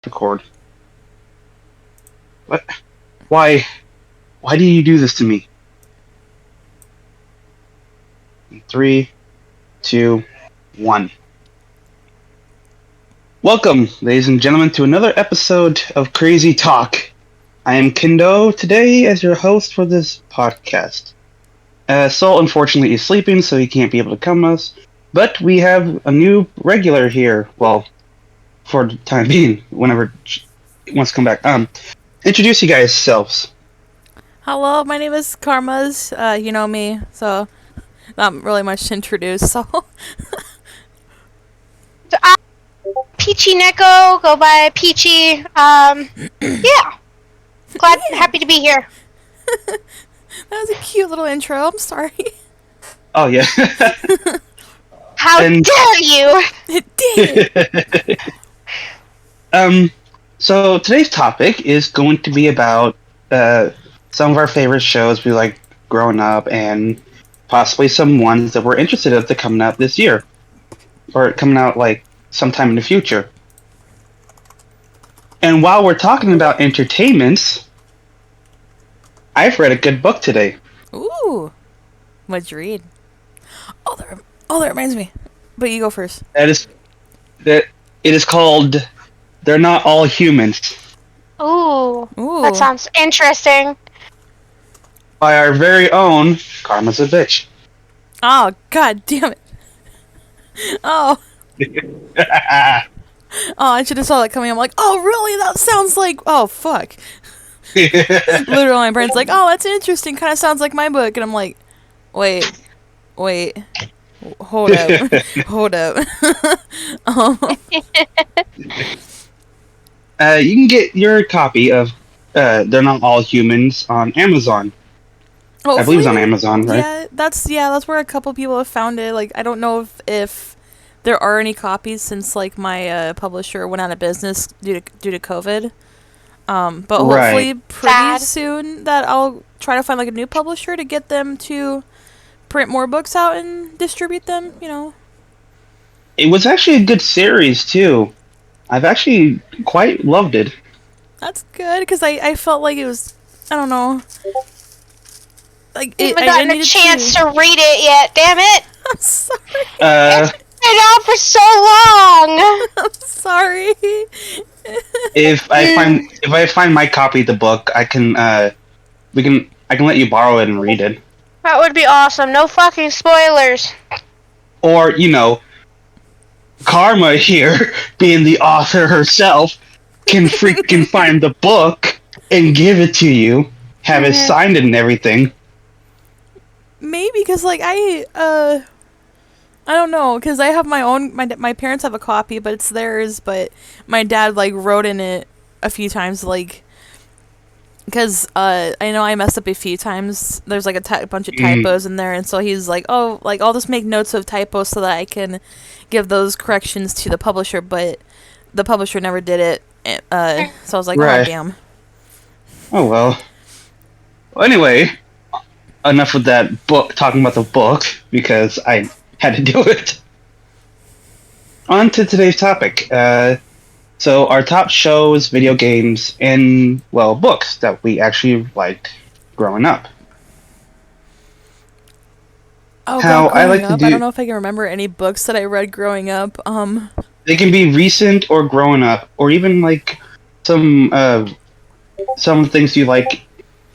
record. What? Why? Why do you do this to me? 3, 2, 1. Welcome, ladies and gentlemen, to another episode of Crazy Talk. I am Kindo today as your host for this podcast. Sol, unfortunately, is sleeping, so he can't be able to come to us. But we have a new regular here. Well, for the time being, whenever he wants to come back. Introduce you guys yourselves. Hello, my name is Karma's. You know me, so not really much to introduce. So, PeachyNeko, go by Peachy. Yeah. Happy to be here. that was a cute little intro. I'm sorry. Oh, yeah. How dare you! It did. So today's topic is going to be about some of our favorite shows we like growing up, and possibly some ones that we're interested in that coming out this year, or coming out like sometime in the future. And while we're talking about entertainments, I've read a good book today. Ooh, what'd you read? Oh, that reminds me. But you go first. It is called "They're Not All Humans" Ooh. Ooh. That sounds interesting. by our very own Karma's a Bitch. Oh, god damn it. Oh. Oh, I should have saw that coming. I'm like, oh, really? That sounds like... Oh, fuck. Literally, my brain's like, oh, that's interesting. Kind of sounds like my book. And I'm like, wait. Hold up. Hold up. You can get your copy of "They're Not All Humans" on Amazon. I believe it's on Amazon, right? Yeah, that's where a couple people have found it. Like, I don't know if there are any copies since like my publisher went out of business due to COVID. But hopefully pretty soon that I'll try to find like a new publisher to get them to print more books out and distribute them. You know. It was actually a good series too. I've actually quite loved it. That's good because I felt like it was, I don't know. Like I haven't gotten a chance to read it yet, damn it! I'm sorry. It's been out for so long! I'm sorry. If I find my copy of the book, I can let you borrow it and read it. That would be awesome. No fucking spoilers. Or, Karma here, being the author herself, can freaking find the book and give it to you, have it signed and everything. Maybe because like I don't know, because I have my own. My parents have a copy, but it's theirs. But my dad like wrote in it a few times, like because I know I messed up a few times. There's like a bunch of typos in there, and so he's like, oh, like I'll just make notes of typos so that I can give those corrections to the publisher. But the publisher never did it, so I was like, oh damn. Oh well. Well, anyway, enough with that book. Talking about the book because I had to do it. On to today's topic. So our top shows, video games, and, well, books that we actually liked growing up. Oh, How I like to do. I don't know if I can remember any books that I read growing up. They can be recent or growing up, or even like some things you like,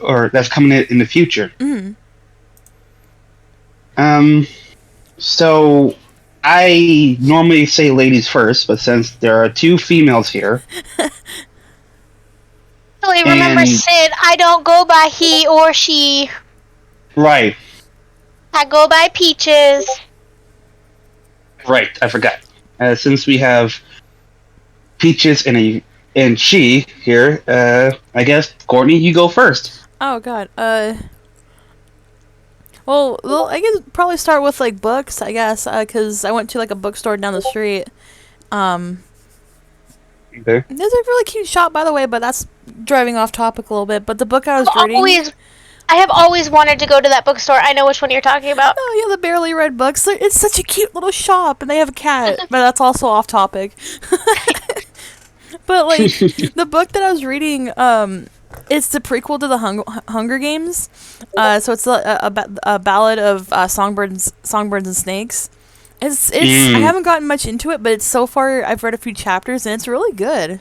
or that's coming in the future. So I normally say ladies first, but since there are two females here... Remember, Sid, I don't go by he or she. Right. I go by Peaches. Right, I forgot. Since we have Peaches and she here, I guess, Courtney, you go first. Oh, God. Well, I guess probably start with, like, books, I guess, because I went to, like, a bookstore down the street. Okay. There's a really cute shop, by the way, but that's driving off topic a little bit. But the book I was reading... I have always wanted to go to that bookstore. I know which one you're talking about. Oh, yeah, the Barely Read Books. It's such a cute little shop, and they have a cat, but that's also off topic. But like the book that I was reading, it's the prequel to the Hunger Games. So it's a ballad of songbirds and snakes. It's I haven't gotten much into it, but it's so far I've read a few chapters and it's really good.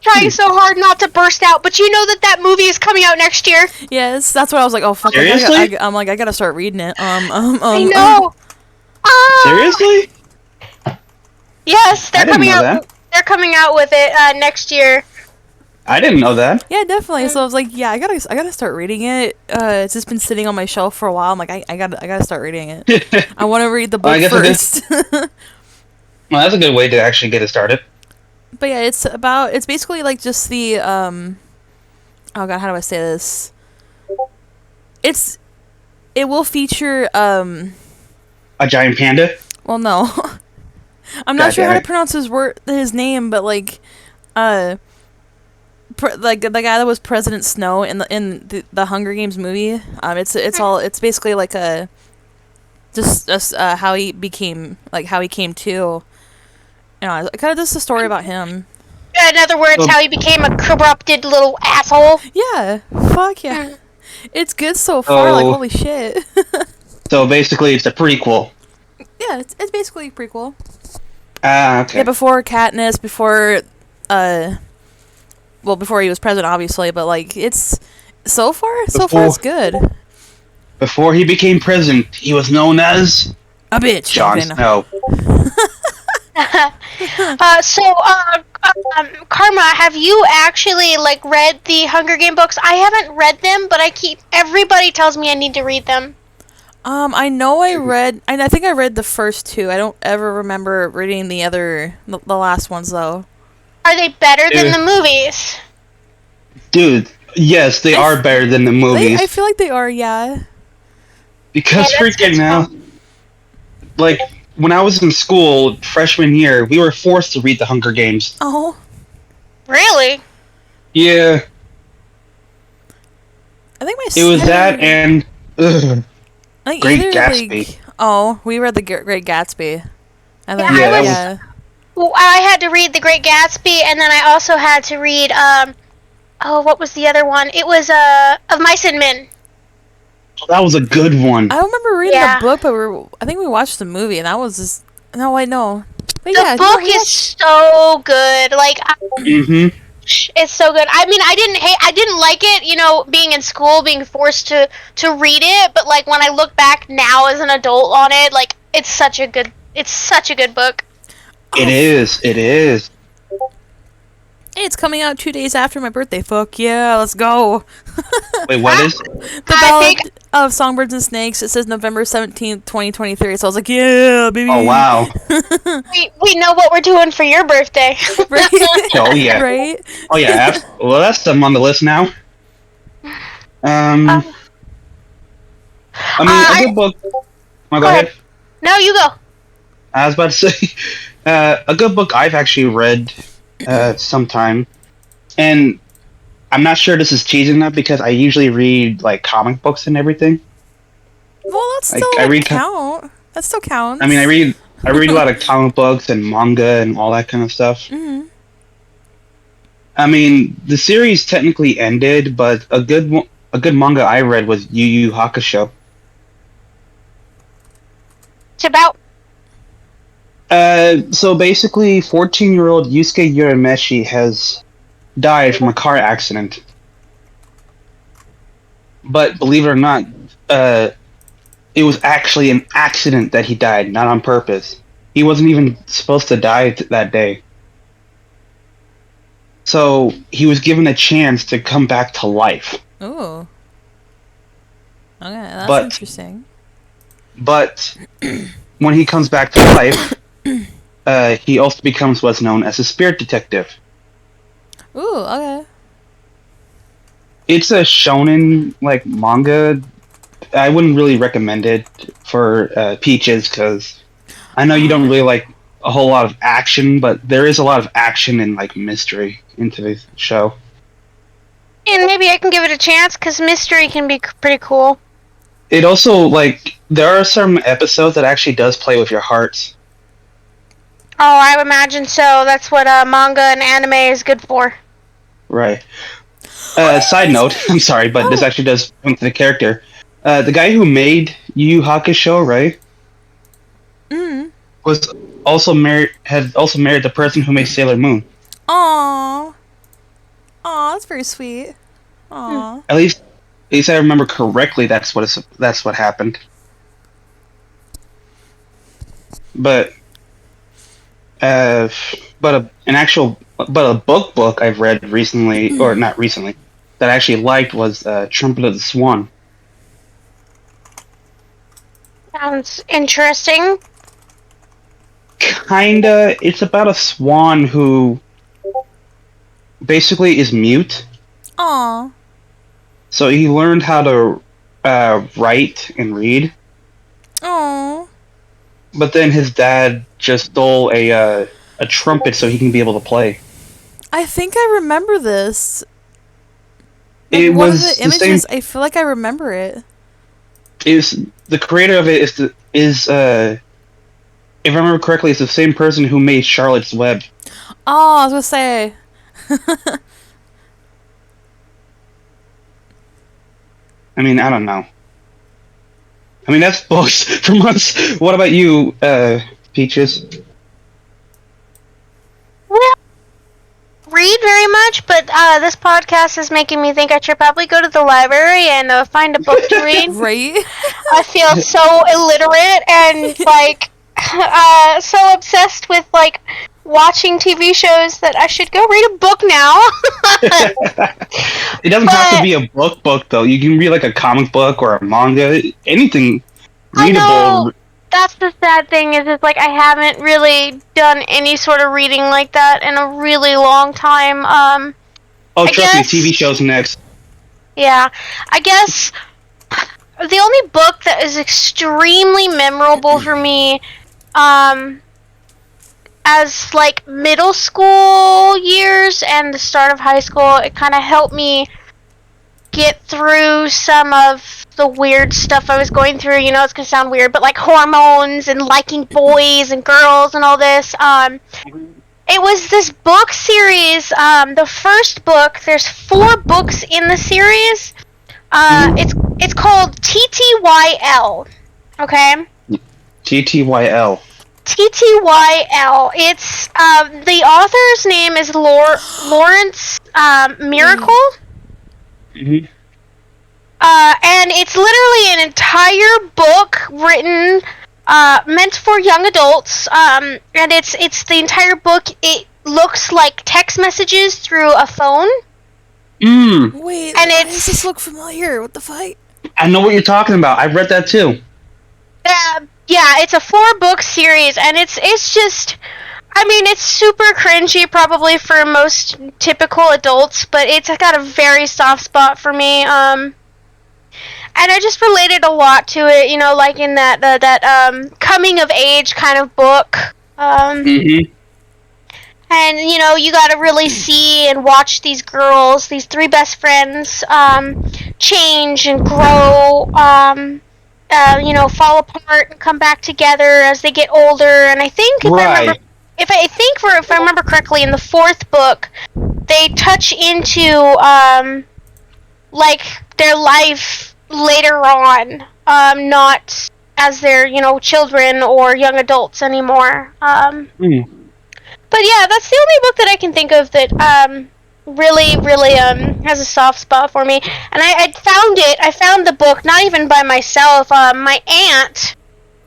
Trying so hard not to burst out, but you know that movie is coming out next year. Yes, that's what I was like. Oh fuck! Seriously? I'm like I gotta start reading it. I know. Seriously? Yes, they're I didn't coming know out. that. They're coming out with it next year. I didn't know that. Yeah, definitely. So I was like, yeah, I gotta start reading it. It's just been sitting on my shelf for a while. I'm like, I gotta start reading it. I want to read the book I guess first. Well, that's a good way to actually get it started. But yeah, it's basically like just the oh god, how do I say this? It will feature A giant panda? well no. I'm not sure how to pronounce his name, but like like the guy that was President Snow in the Hunger Games movie. It's basically like a just how he came to. You know, kind of just a story about him. In other words, how he became a corrupted little asshole. Yeah, fuck yeah. It's good so far, like holy shit. So basically it's a prequel. Yeah, it's basically a prequel. Okay. Yeah, before Katniss, before he was president, obviously, but like it's so far it's good. Before he became president, he was known as A bitch. Jon Okay, no. Snow. Karma, have you actually like read the Hunger Game books? I haven't read them, but everybody tells me I need to read them. I know I think I read the first two. I don't ever remember reading the last ones though. Are they better than the movies? Dude, yes, they are better than the movies. I feel like they are, yeah. Because Yeah, that's freaking good now, like, when I was in school, freshman year, we were forced to read the Hunger Games. Oh. Really? Yeah. I think It was that and Great Gatsby. We read the Great Gatsby. And then, Yeah, Well, I had to read The Great Gatsby, and then I also had to read, what was the other one? It was, Of Mice and Men. that was a good one. I don't remember reading Yeah. the book, but I think we watched the movie, and that was just... No, wait, no. But The yeah, book is so good. Like, Mm-hmm. it's so good. I mean, I didn't like it, you know, being in school, being forced to read it, but like when I look back now as an adult on it, like it's such a good book. It is. Hey, it's coming out 2 days after my birthday. Fuck yeah, let's go. Wait, what is? The Ballad of Songbirds and Snakes. It says November 17th, 2023. So I was like, yeah, baby. Oh, wow. We know what we're doing for your birthday. Right? Oh, yeah. Right? Oh, yeah. Well, that's something on the list now. A good book. Oh, go ahead. No, you go. I was about to say, a good book I've actually read sometime, and I'm not sure this is cheesy enough because I usually read like comic books and everything. Well, that's still count. That still counts. I mean, I read a lot of comic books and manga and all that kind of stuff. Mm-hmm. I mean, the series technically ended, but a good manga I read was Yu Yu Hakusho. It's about. So basically, 14-year-old Yusuke Urameshi has died from a car accident. But believe it or not, it was actually an accident that he died, not on purpose. He wasn't even supposed to die that day. So he was given a chance to come back to life. Ooh. Okay, that's interesting. But when he comes back to life, he also becomes what's known as a spirit detective. Ooh, okay. It's a shonen like manga. I wouldn't really recommend it for Peaches because I know you don't really like a whole lot of action, but there is a lot of action and like mystery into the show. And maybe I can give it a chance because mystery can be pretty cool. It also like there are some episodes that actually does play with your hearts. Oh, I imagine so. That's what manga and anime is good for. Right. Side note, I'm sorry, but this actually does point to the character. The guy who made Yu Yu Hakusho, right, was also married. Had also married the person who made Sailor Moon. Aww. Aw, that's very sweet. Aw. At least I remember correctly. That's what happened. But a book I've read recently, or not recently, that I actually liked was Trumpet of the Swan. Sounds interesting. Kinda, it's about a swan who basically is mute. Aw. So he learned how to write and read, Aw. but then his dad just stole a trumpet so he can be able to play. I think I remember this. Like, It one was of the the images, same. I feel like I remember it. Is the creator of it is if I remember correctly, it's the same person who made Charlotte's Web. Oh, I was gonna say. I mean, I don't know. I mean, that's books from us. What about you, Peaches? Well, read very much, but this podcast is making me think I should probably go to the library and find a book to read. Right? I feel so illiterate and like so obsessed with like watching TV shows that I should go read a book now. It doesn't have to be a book though. You can read like a comic book or a manga, anything readable. I know. That's the sad thing is it's like I haven't really done any sort of reading like that in a really long time. Trust me, TV shows next. Yeah, I guess the only book that is extremely memorable for me, as like middle school years and the start of high school, it kind of helped me get through some of the weird stuff I was going through. You know, it's gonna sound weird, but like hormones and liking boys and girls and all this. It was this book series. The first book. There's 4 books in the series. It's called TTYL. Okay. TTYL. TTYL. It's the author's name is Lawrence Miracle. Mm-hmm. And it's literally an entire book written, meant for young adults. And it's the entire book. It looks like text messages through a phone. Wait, and why does this look familiar? What the fuck? I know what you're talking about. I've read that too. Yeah, it's a 4-book series, and it's just. I mean, it's super cringy probably for most typical adults, but it's got a very soft spot for me. And I just related a lot to it, you know, like in that coming of age kind of book. Mm-hmm. And you know, you got to really see and watch these girls, these 3 best friends, change and grow. You know, fall apart and come back together as they get older. And I think if I remember correctly, in the 4th book, they touch into like their life later on, not as their, you know, children or young adults anymore. But yeah, that's the only book that I can think of that really has a soft spot for me. And I found the book not even by myself. My aunt,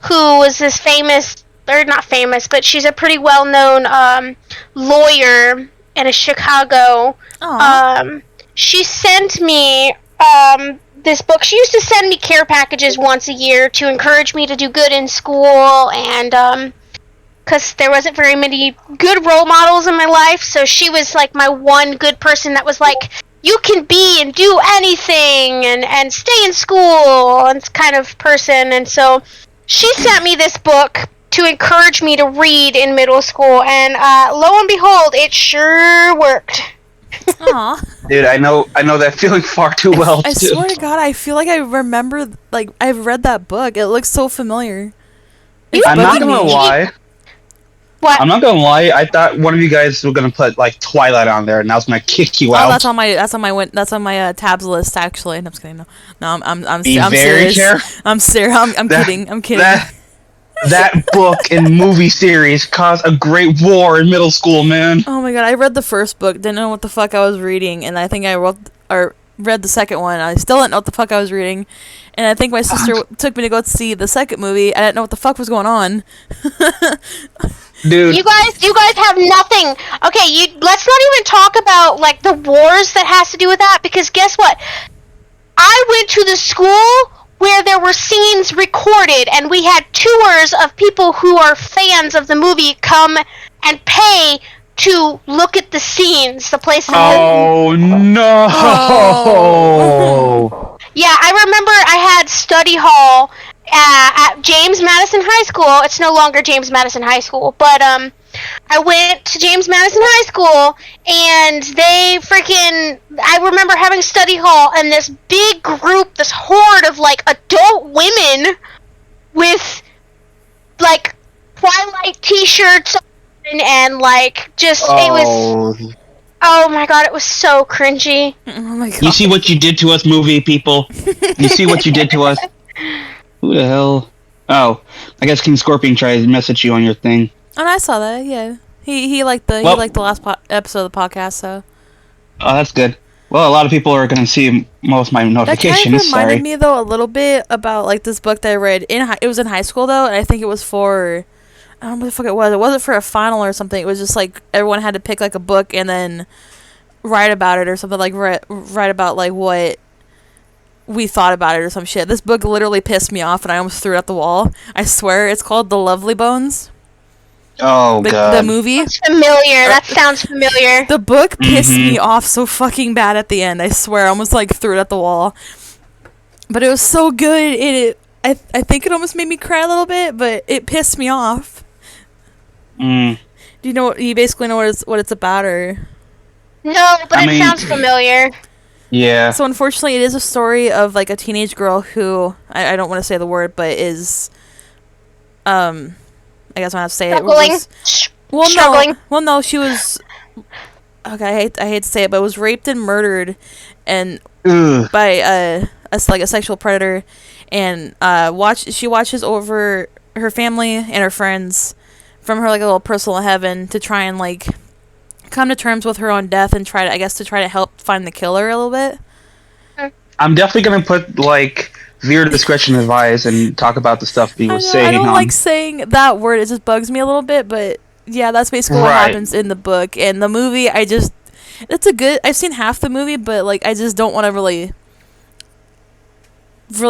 who was this famous, or not famous, but she's a pretty well-known lawyer in Chicago. She sent me this book. She used to send me care packages once a year to encourage me to do good in school, and because there wasn't very many good role models in my life, so she was like my one good person that was like, you can be and do anything and stay in school and kind of person. And so she sent me this book to encourage me to read in middle school, and lo and behold, it sure worked. Aw. Dude, I know that feeling far too well. I swear to God, I feel like I remember, like, I've read that book. It looks so familiar. I'm not gonna lie. What? I'm not gonna lie. I thought one of you guys were gonna put like Twilight on there, and I was gonna kick you out. That's on my tabs list actually. No, I'm just kidding. No, I'm Be I'm very serious. careful. I'm serious. I'm kidding. I'm kidding. That book and movie series caused a great war in middle school, man. Oh my god, I read the first book, didn't know what the fuck I was reading, and I think I read the second one. I still didn't know what the fuck I was reading, and I think my sister took me to go see the second movie. I didn't know what the fuck was going on. Dude, You guys have nothing. Okay, let's not even talk about like the wars that has to do with that, because guess what? I went to the school where there were scenes recorded, and we had tours of people who are fans of the movie come and pay to look at the scenes, the places. oh no! Oh. Yeah, I remember I had study hall at James Madison High School. It's no longer James Madison High School, but I went to James Madison High School, and I remember having study hall, and this big group, this horde of like adult women with like Twilight t-shirts on, and like just it was. Oh my god, it was so cringy. Oh my god. You see what you did to us, movie people? You see what you did to us? Who the hell? Oh, I guess King Scorpion tried to message you on your thing. And I saw that. Yeah, he liked the last episode of the podcast. So. Oh, that's good. Well, a lot of people are going to see most of my notifications. That kind of reminded me though a little bit about like this book that I read it was in high school though, and I think it was for. I don't know what the fuck it was. It wasn't for a final or something. It was just like everyone had to pick like a book and then write about it or something, like write about like what we thought about it or some shit. This book literally pissed me off and I almost threw it at the wall. I swear, it's called The Lovely Bones. Oh god. The movie. That's familiar. That sounds familiar. The book pissed me off so fucking bad at the end. I swear, I almost like threw it at the wall. But it was so good. I think it almost made me cry a little bit, but it pissed me off. Mm. Do you know? You basically know what it's about, or? No, but it sounds familiar. Yeah. So unfortunately, it is a story of like a teenage girl who I don't want to say the word, but is I guess I have to say Struggling. it. Struggling. No, she was. Okay, I hate to say it, but was raped and murdered, and by a sexual predator, and she watches over her family and her friends from her like a little personal heaven to try and like come to terms with her own death and try to help find the killer a little bit. I'm definitely gonna put like viewer discretion advised and talk about the stuff we were saying. I don't like saying that word; it just bugs me a little bit. But yeah, that's basically what happens in the book. And the movie, it's I've seen half the movie, but like I just don't want to really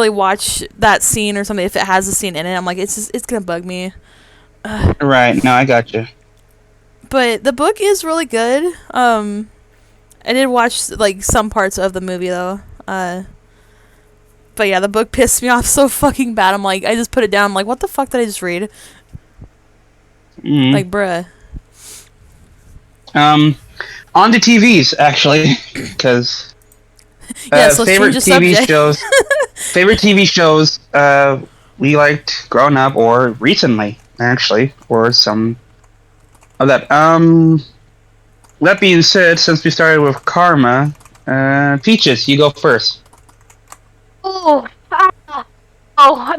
watch that scene or something if it has a scene in it. I'm like, it's gonna bug me. Right. No, I got you. But the book is really good. I did watch like some parts of the movie though. But yeah, the book pissed me off so fucking bad. I'm like, I just put it down. I'm like, what the fuck did I just read? Like, bruh. On to TVs actually, because favorite TV shows. Favorite TV shows we liked growing up or recently actually, or some of that. That being said, since we started with Karma, Peaches, you go first. Oh,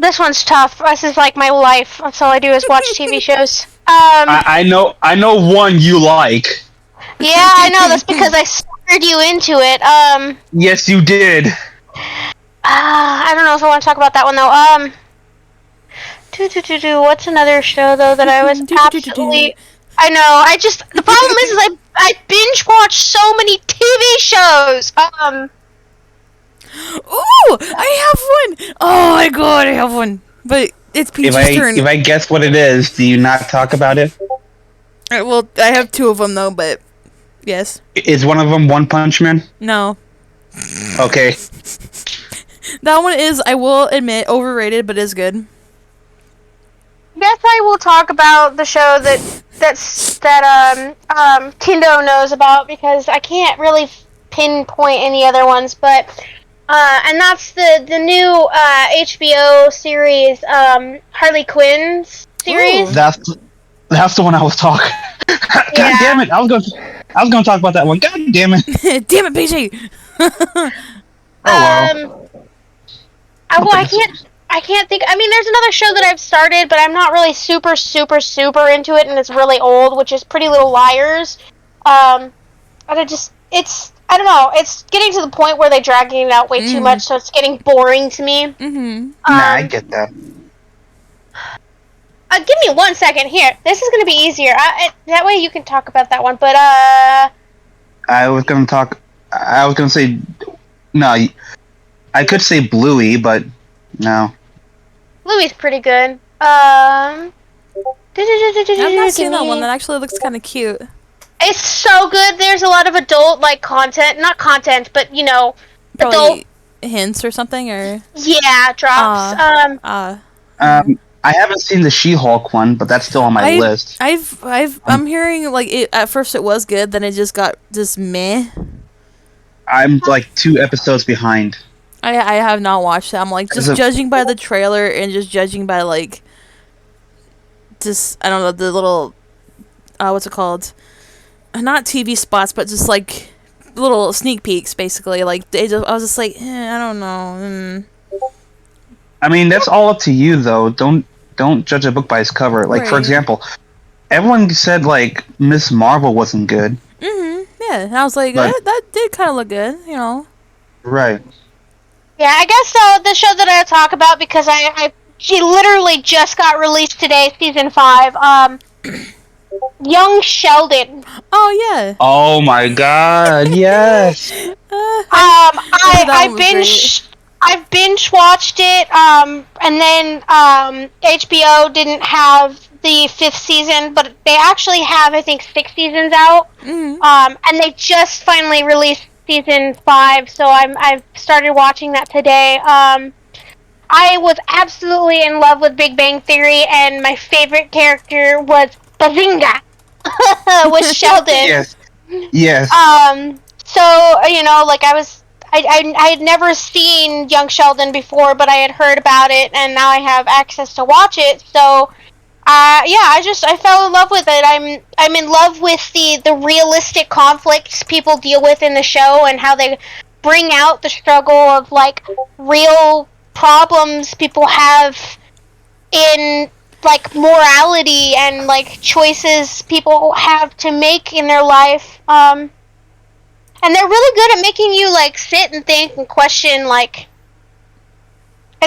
this one's tough. This is like my life. That's all I do is watch TV shows. I know one you like. Yeah, I know. That's because I suckered you into it. Yes, you did. I don't know if I want to talk about that one though. What's another show though that I was absolutely? I know. The problem is I binge watch so many TV shows. Ooh, I have one. Oh my god, I have one. But it's Peach's turn. If I guess what it is, do you not talk about it? Well, I have two of them though, but yes. Is one of them One Punch Man? No. Okay. That one is, I will admit, overrated, but is good. Guess I will talk about the show that Kindo knows about, because I can't really pinpoint any other ones, but and that's the new HBO series, Harley Quinn's series. Ooh. That's the one I was talking. God Yeah. damn it! I was going to talk about that one. God damn it! Damn it, PG. Oh well. I can't think. I mean, there's another show that I've started, but I'm not really super into it, and it's really old, which is Pretty Little Liars. And I don't know. It's getting to the point where they're dragging it out way too much, so it's getting boring to me. Mm-hmm. Nah, I get that. Give me 1 second here. This is gonna be easier. That way you can talk about that one. But I was going to say no. I could say Bluey, but no. Louie's pretty good. I've not seen that one. That actually looks kind of cute. It's so good. There's a lot of adult content, not content, but Probably adult hints or something, or drops. I haven't seen the She-Hulk one, but that's still on my list. I'm hearing at first it was good, then it just got just meh. I'm 2 episodes behind. I have not watched it. I'm just judging by the trailer and just judging by just I don't know, the little what's it called? Not TV spots, but just little sneak peeks, basically. I was just I don't know. I mean, that's all up to you, though. Don't judge a book by its cover. Right. For example, everyone said Miss Marvel wasn't good. Mm-hmm. Yeah, and I was that did kind of look good, you know. Right. Yeah, I guess the show that I talk about, because she literally just got released today, season 5. Young Sheldon. Oh yeah. Oh my God! Yes. I've binge watched it. And then HBO didn't have the 5th season, but they actually have, I think, 6 seasons out. Mm-hmm. And they just finally released season 5, so I've started watching that today. I was absolutely in love with Big Bang Theory, and my favorite character was Bazinga, with Sheldon. Yes. So I had never seen Young Sheldon before, but I had heard about it, and now I have access to watch it. So, I fell in love with it. I'm in love with the realistic conflicts people deal with in the show, and how they bring out the struggle of real problems people have in morality and choices people have to make in their life. And they're really good at making you sit and think and question.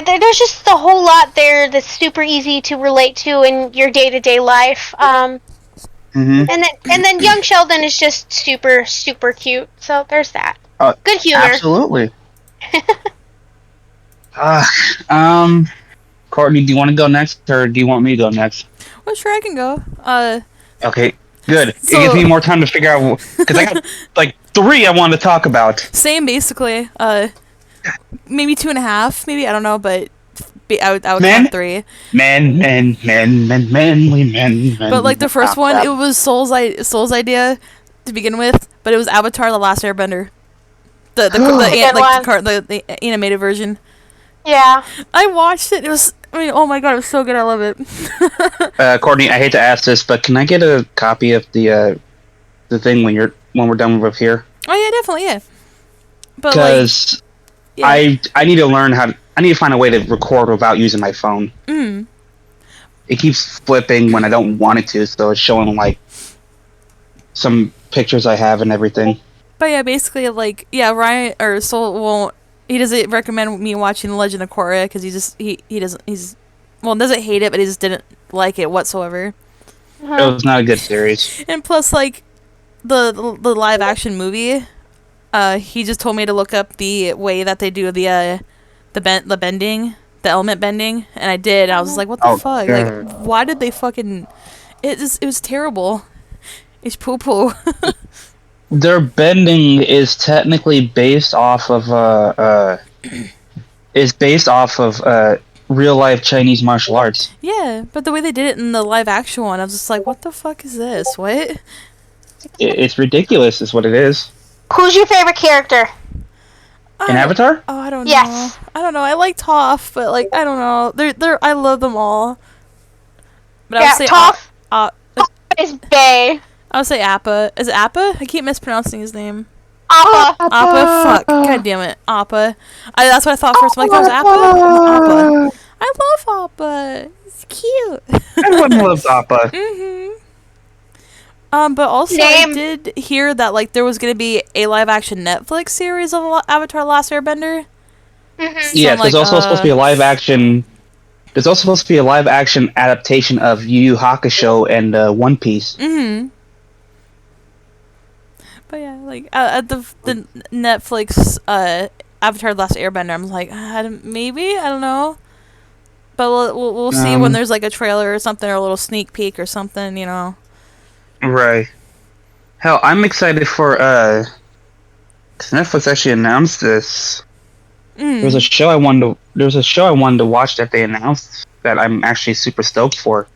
There's just a whole lot there that's super easy to relate to in your day-to-day life. Mm-hmm. And then Young Sheldon is just super cute. So there's that. Good humor. Absolutely. Courtney, do you want to go next, or do you want me to go next? Well, sure, I can go. Okay, good. So, it gives me more time to figure out, because I got 3 I want to talk about. Same, basically. Maybe 2.5. Maybe, I don't know, but I would count 3. Men. But the first one, it was Soul's idea to begin with, but it was Avatar: The Last Airbender. The animated version. Yeah. I watched it. It was, oh my god, it was so good. I love it. Courtney, I hate to ask this, but can I get a copy of the thing when we're done with here? Oh yeah, definitely, yeah. Because I need to learn I need to find a way to record without using my phone. Mm. It keeps flipping when I don't want it to, so it's showing some pictures I have and everything. But yeah, basically, Ryan or Soul won't. He doesn't recommend me watching The Legend of Korra because he doesn't hate it, but he just didn't like it whatsoever. It was not a good series. And plus, the live action movie, he just told me to look up the way that they do the bending, the element bending, and I did. I was like, what the fuck? God. Why did they fucking? It was terrible. It's poo poo. Their bending is technically based off of real life Chinese martial arts. Yeah, but the way they did it in the live action one, I was just like, what the fuck is this? What? It's ridiculous, is what it is. Who's your favorite character? In Avatar? Oh, I don't know. Yes. I don't know. I like Toph, but I don't know. I love them all. But I would say Toph. It's Bay. I would say Appa. Is it Appa? I keep mispronouncing his name. Appa. Appa? Fuck. God damn it. Appa. That's what I thought first. I'm like, that was Appa? Appa. I love Appa. It's cute. Everyone loves Appa. But also Name. I did hear that like there was gonna be a live action Netflix series of Avatar: The Last Airbender. Yes, there's also supposed to be a live action. There's also supposed to be a live action adaptation of Yu Yu Hakusho and One Piece. But yeah, like at the Netflix Avatar: The Last Airbender, I'm like, maybe, I don't know. But we'll see when there's like a trailer or something, or a little sneak peek or something, you know. Right. Hell, I'm excited for 'cause Netflix actually announced this. There was a show I wanted to watch that they announced that I'm actually super stoked for.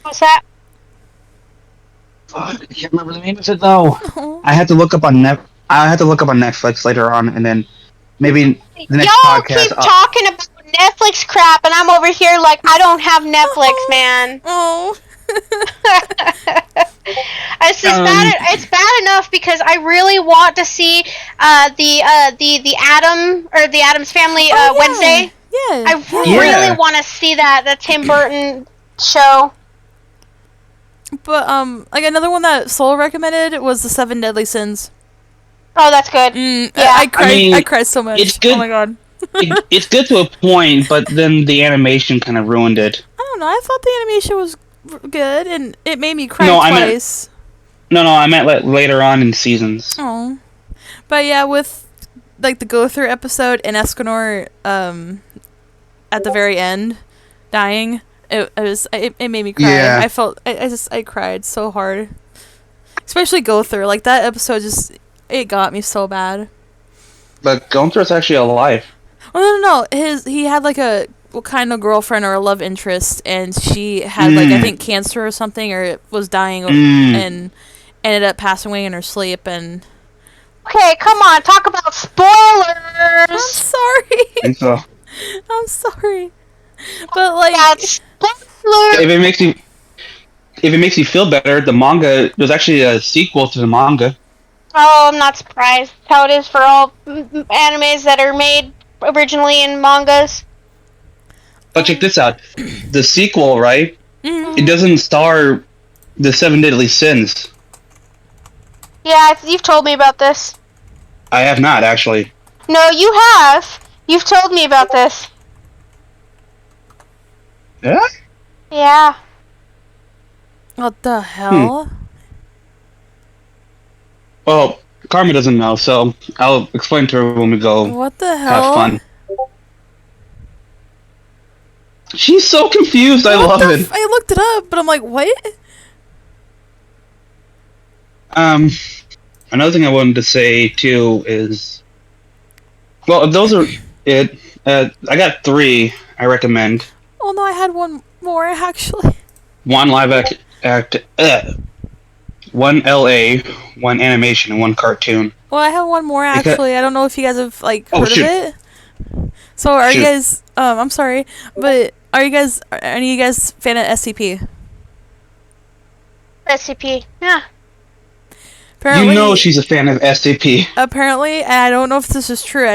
What's that? Fuck, I can't remember the name of it though. I had to look up on Netflix later on, and then maybe the next Y'all podcast. keep talking about Netflix crap, and I'm over here like I don't have Netflix, man. Oh. It's bad enough because I really want to see the Addams Family Wednesday. Yeah. I really want to see the Tim Burton show. But like another one that Soul recommended was the 7 Deadly Sins. Oh, that's good. Yeah, I I cried so much. It's good. Oh my god. It's good to a point, but then the animation kind of ruined it. I don't know. I thought the animation was good, and it made me cry No, twice. I meant later on in seasons. Oh, but yeah, with like the go through episode and Escanor at the very end dying, it made me cry. Yeah. I cried so hard, especially go through like that episode. It got me so bad. But Gunther's actually alive. Oh no, he had like a kind of girlfriend or a love interest, and she had like I think cancer or something, or it was dying and ended up passing away in her sleep. And Okay, come on, talk about spoilers. I'm sorry. And so, I'm sorry, but like That's spoilers. if it makes you feel better, the manga there's actually a sequel to the manga. Oh, I'm not surprised. That's how it is for all animes that are made originally in mangas. But check this out, the sequel, right? It doesn't star the 7 Deadly Sins. Yeah, you've told me about this. I have not actually. No, you have. You've told me about this. Yeah. Yeah. what the hell? Well, Karma doesn't know, so I'll explain to her when we go What the have hell? fun. She's so confused. I love it. I looked it up, but I'm like, what? Another thing I wanted to say too is, well, those are it. I got 3. I recommend Oh no, I had one more actually. one live one LA, one animation, and one cartoon. Well, I have one more actually. I don't know if you guys have like Oh, heard shoot. of it. So are you Shoot. guys? I'm sorry, but are you guys? Are any of you guys fan of SCP? SCP. Yeah. Apparently, You know she's a fan of SCP. apparently, and I don't know if this is true.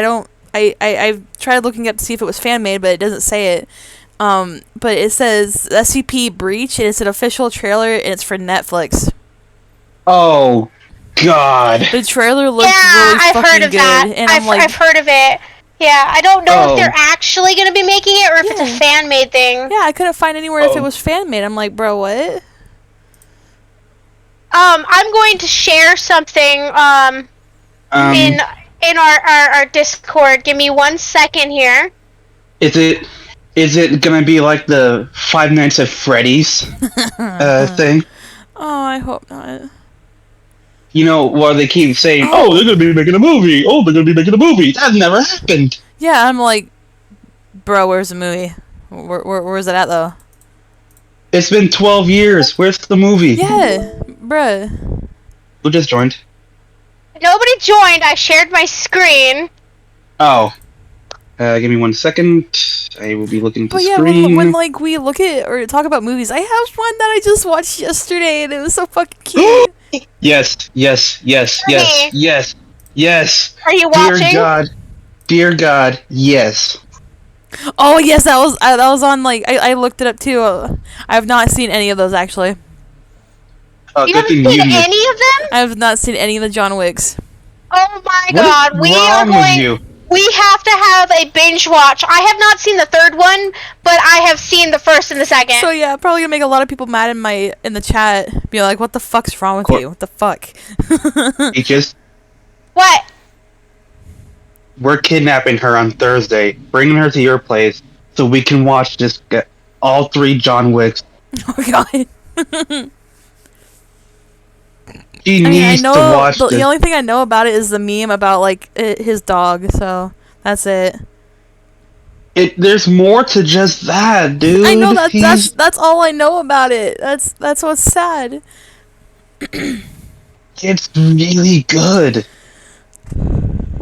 I've tried looking up to see if it was fan made, but it doesn't say it. But it says SCP Breach, and it's an official trailer, and it's for Netflix. Oh, God. The trailer looks Yeah, really I've fucking heard of good, that. and I'm like, I've heard of it. Yeah, I don't know Oh. if they're actually going to be making it or if it's a Yeah. fan-made thing. yeah, I couldn't find anywhere if it Oh. was fan made. I'm like, bro, what? I'm going to share something in our Discord. Give me 1 second here. Is it gonna be like the Five Nights at Freddy's thing? Oh, I hope not. You know, where they keep saying, "Oh, they're gonna be making a movie. Oh, they're gonna be making a movie." That never happened. Yeah, I'm like, bro, where's the movie? Where's it at though? It's been 12 years. Where's the movie? Yeah, bruh. Who just joined? Nobody joined. I shared my screen. Oh. Give me 1 second. I will be looking at the But yeah, screen. when like we look at or talk about movies, I have one that I just watched yesterday, and it was so fucking cute. Yes. Are you watching? Dear God, yes. Oh yes, that was on like I looked it up too. I have not seen any of those actually. You Good haven't thing seen you missed. any of them? I have not seen any of the John Wicks. Oh my What god, is we are wrong with going. you? We have to have a binge watch. I have not seen the third one, but I have seen the first and the second. So yeah, probably gonna make a lot of people mad in the chat. Be like, "What the fuck's wrong with you? What the fuck?" Peaches, What? we're kidnapping her on Thursday, bringing her to your place, so we can watch this. All 3 John Wicks. Oh god. She I needs know to watch the this. only thing I know about it is the meme about like his dog. So that's it. There's more to just that, dude. I know that's all I know about it. That's what's sad. It's really good.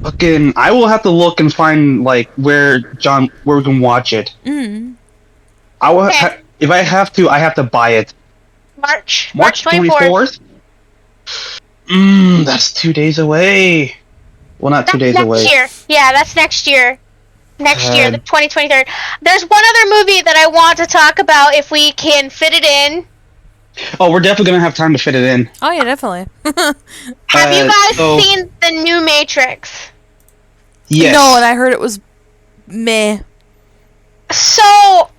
Fucking, I will have to look and find like where we can watch it. I will. Okay. If I have to buy it. March 24th. That's 2 days away. Well, not 2 days next away. year. Yeah, that's next year. Next year, the God. 2023. There's one other movie that I want to talk about if we can fit it in. Oh, we're definitely gonna have time to fit it in. Oh yeah, definitely. Have you guys so- seen the new Matrix? Yes. No, and I heard it was meh. So,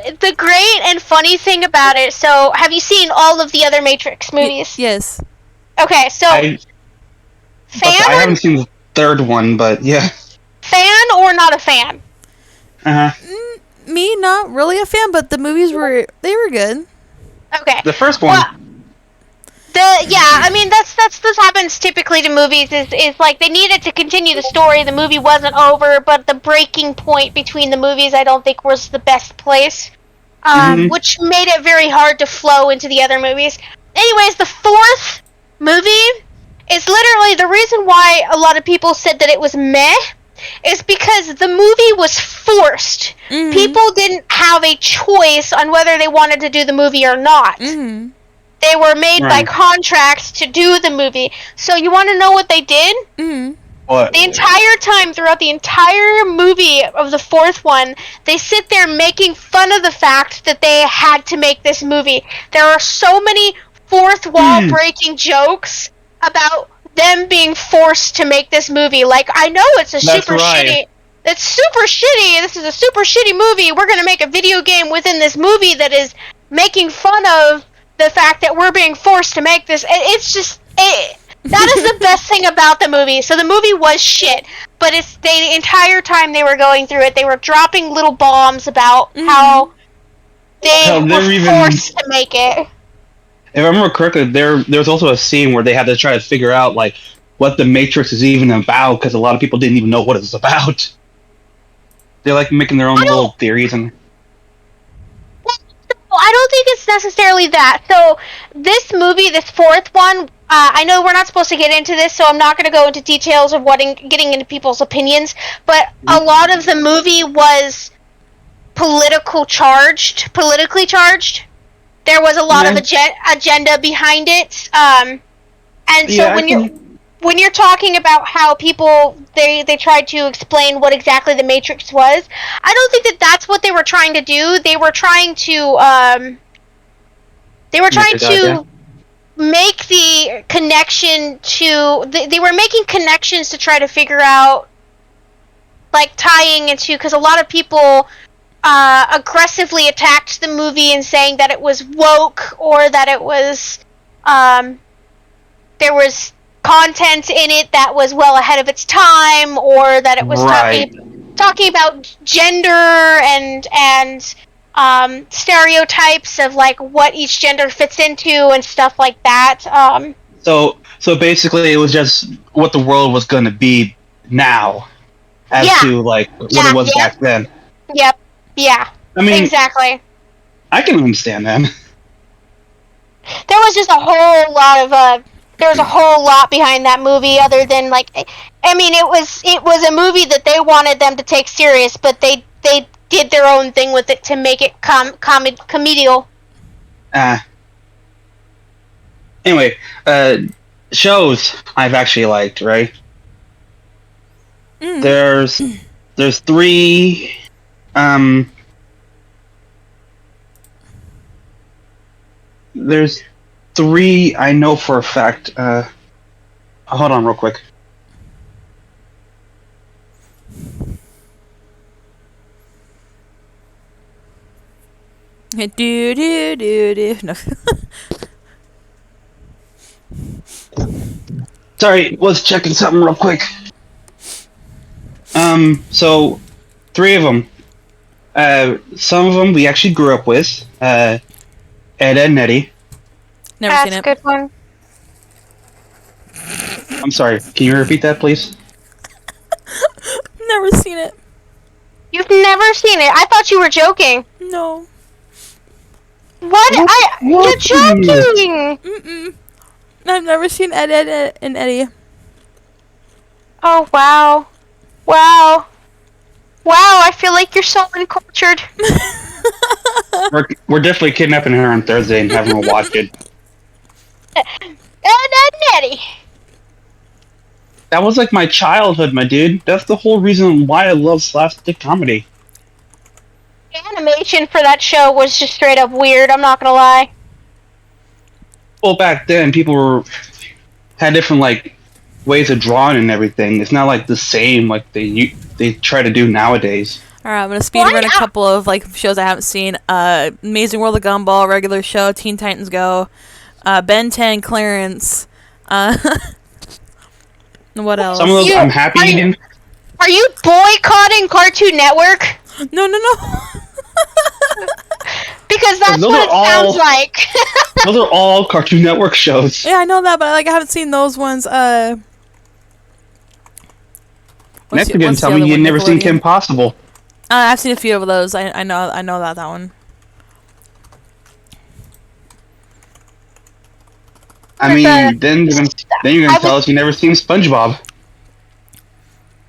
the great and funny thing about it, so have you seen all of the other Matrix movies? Yes. Okay, so, I haven't seen the third one, but yeah. fan or not a fan? Me, not really a fan, but the movies were good. Okay. The first one. Well, I mean this happens typically to movies is like they needed to continue the story. The movie wasn't over, but the breaking point between the movies I don't think was the best place, which made it very hard to flow into the other movies. Anyways, the fourth movie is literally the reason why a lot of people said that it was meh. Is because the movie was forced. People didn't have a choice on whether they wanted to do the movie or not. They were made by contract to do the movie. So you want to know what they did? What? The entire time, throughout the entire movie of the fourth one, they sit there making fun of the fact that they had to make this movie. There are so many fourth wall breaking jokes about them being forced to make this movie. Like, I know it's super shitty. It's super shitty. This is a super shitty movie. We're going to make a video game within this movie that is making fun of the fact that we're being forced to make this. It's just... that is the best thing about the movie. So the movie was shit, but the entire time they were going through it, they were dropping little bombs about how they were forced to make it. If I remember correctly, there was also a scene where they had to try to figure out like what the Matrix is even about, because a lot of people didn't even know what it was about. They're like making their own little theories and. I don't think it's necessarily that. So this movie, this fourth one, I know we're not supposed to get into this, so I'm not going to go into details of getting into people's opinions, but a lot of the movie was politically charged. There was a lot of agenda behind it, and so when you're talking about how people they tried to explain what exactly the Matrix was, I don't think that that's what they were trying to do. They were trying to make the connection to they were making connections to try to figure out, like, tying into, because a lot of people aggressively attacked the movie and saying that it was woke, or that it was there was content in it that was well ahead of its time, or that it was talking about gender and stereotypes of like what each gender fits into and stuff like that. So basically, it was just what the world was going to be now, as to like what it was back then. Yep. Yeah. I mean, exactly. I can understand that. There was just a whole lot of there's a whole lot behind that movie other than like, I mean, it was a movie that they wanted them to take serious, but they did their own thing with it to make it comedial. Anyway, shows I've actually liked, right? There's three there's three I know for a fact. Hold on real quick. No. Sorry, was checking something real quick. So three of them. Some of them we actually grew up with. Ed, and Eddie. Never That's seen it. a good one. I'm sorry. Can you repeat that, please? Never seen it. You've never seen it? I thought you were joking. No. What? You're joking! I've never seen Ed, and Eddie. Oh, wow. Wow. Wow, I feel like you're so uncultured. We're definitely kidnapping her on Thursday and having her watch it. And Eddie. That was like my childhood, my dude. That's the whole reason why I love slapstick comedy. The animation for that show was just straight up weird, I'm not gonna lie. Well, back then, people had different, like, ways of drawing and everything. It's not, like, the same like they try to do nowadays. Alright, I'm gonna speedrun a couple of like shows I haven't seen. Amazing World of Gumball, regular show, Teen Titans Go, Ben 10, Clarence. What else? Some of those I'm happy you didn't. Are you boycotting Cartoon Network? No. Because that's Those what it are sounds like. Those are all Cartoon Network shows. Yeah, I know that, but like I haven't seen those ones. Next, you're gonna tell me you've never seen Kim Possible. I've seen a few of those. I know that one. I mean, then you're gonna tell us you never seen SpongeBob.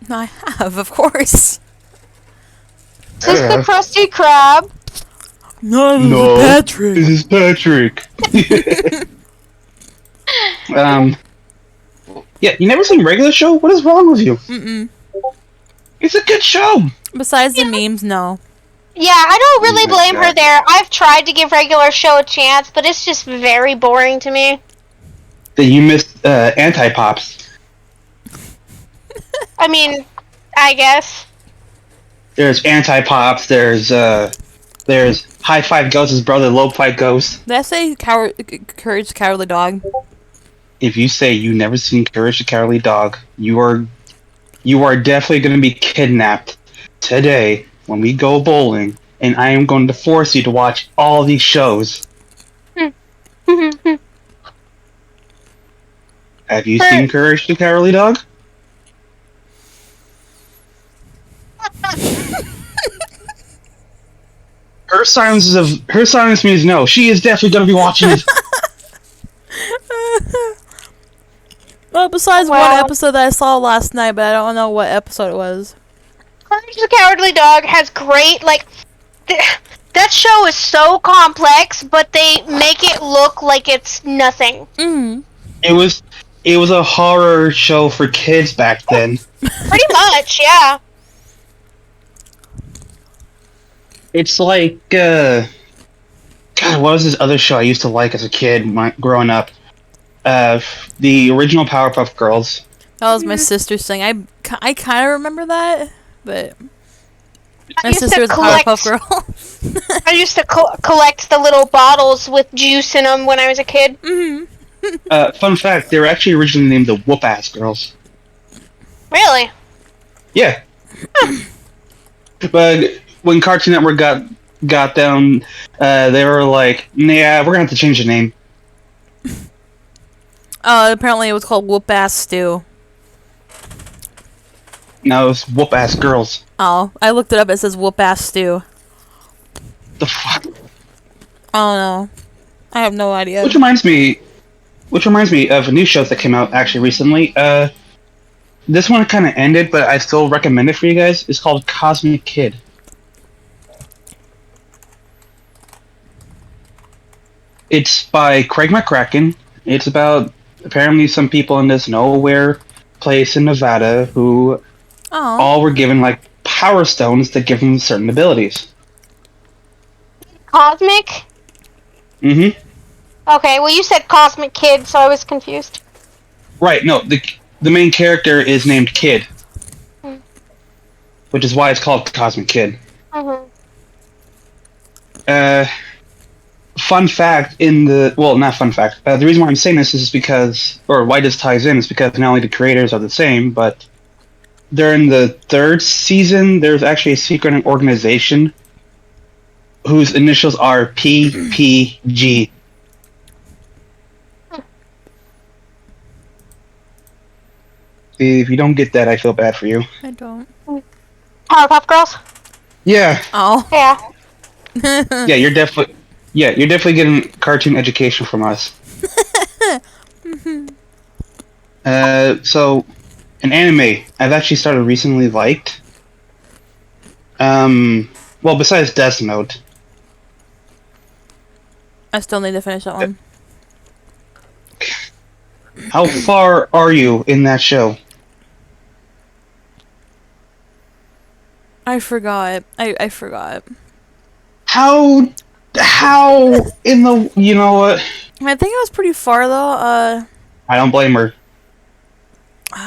No, I have, of course. Is this the Krusty Krab? No, Patrick. This is Patrick. Yeah, you never seen regular show? What is wrong with you? It's a good show. Besides the memes, no. Yeah, I don't really Oh my blame her God. there. I've tried to give regular show a chance, but it's just very boring to me. Then you missed Anti-Pops. I mean, I guess. There's Anti-Pops. There's High Five Ghosts' brother, Low Five Ghost. Did I say Courage the Cowardly Dog? If you say you never seen Courage the Cowardly Dog, you are definitely going to be kidnapped today when we go bowling, and I am going to force you to watch all these shows. Have you seen Courage the Cowardly Dog? Her silence means no. She is definitely going to be watching it. Well, besides one episode that I saw last night, but I don't know what episode it was. Courage the Cowardly Dog has great, like, that show is so complex, but they make it look like it's nothing. It was a horror show for kids back then. Pretty much, yeah. It's like, God, what was this other show I used to like as a kid growing up? The original Powerpuff Girls. That was my sister's thing. I kind of remember that, but my sister was a Powerpuff Girl. I used to collect the little bottles with juice in them when I was a kid. Fun fact, they were actually originally named the Whoop-Ass Girls. Really? Yeah. But when Cartoon Network got them, they were like, yeah, we're gonna have to change the name. Apparently it was called Whoop Ass Stew. No, it's Whoop-Ass Girls. Oh, I looked it up. It says Whoop Ass Stew. The fuck? I don't know. I have no idea. Which reminds me, which reminds me of a new show that came out actually recently. This one kind of ended, but I still recommend it for you guys. It's called Cosmic Kid. It's by Craig McCracken. It's about apparently some people in this nowhere place in Nevada who Oh. all were given like power stones that give them certain abilities. Cosmic? Mm-hmm. Okay, well you said Cosmic Kid, so I was confused. Right, no, the main character is named Kid. Which is why it's called Cosmic Kid. Mm-hmm. Fun fact not fun fact. The reason why I'm saying this is because, or why this ties in, is because not only the creators are the same, but during the third season, there's actually a secret organization whose initials are PPG. If you don't get that, I feel bad for you. I don't. Powerpuff Girls? Yeah. Oh. Yeah. Yeah, you're definitely getting cartoon education from us. So an anime I've actually started recently liked. Well, besides Death Note. I still need to finish that one. How far are you in that show? I forgot. I forgot. How in the, you know what? I think I was pretty far though. I don't blame her.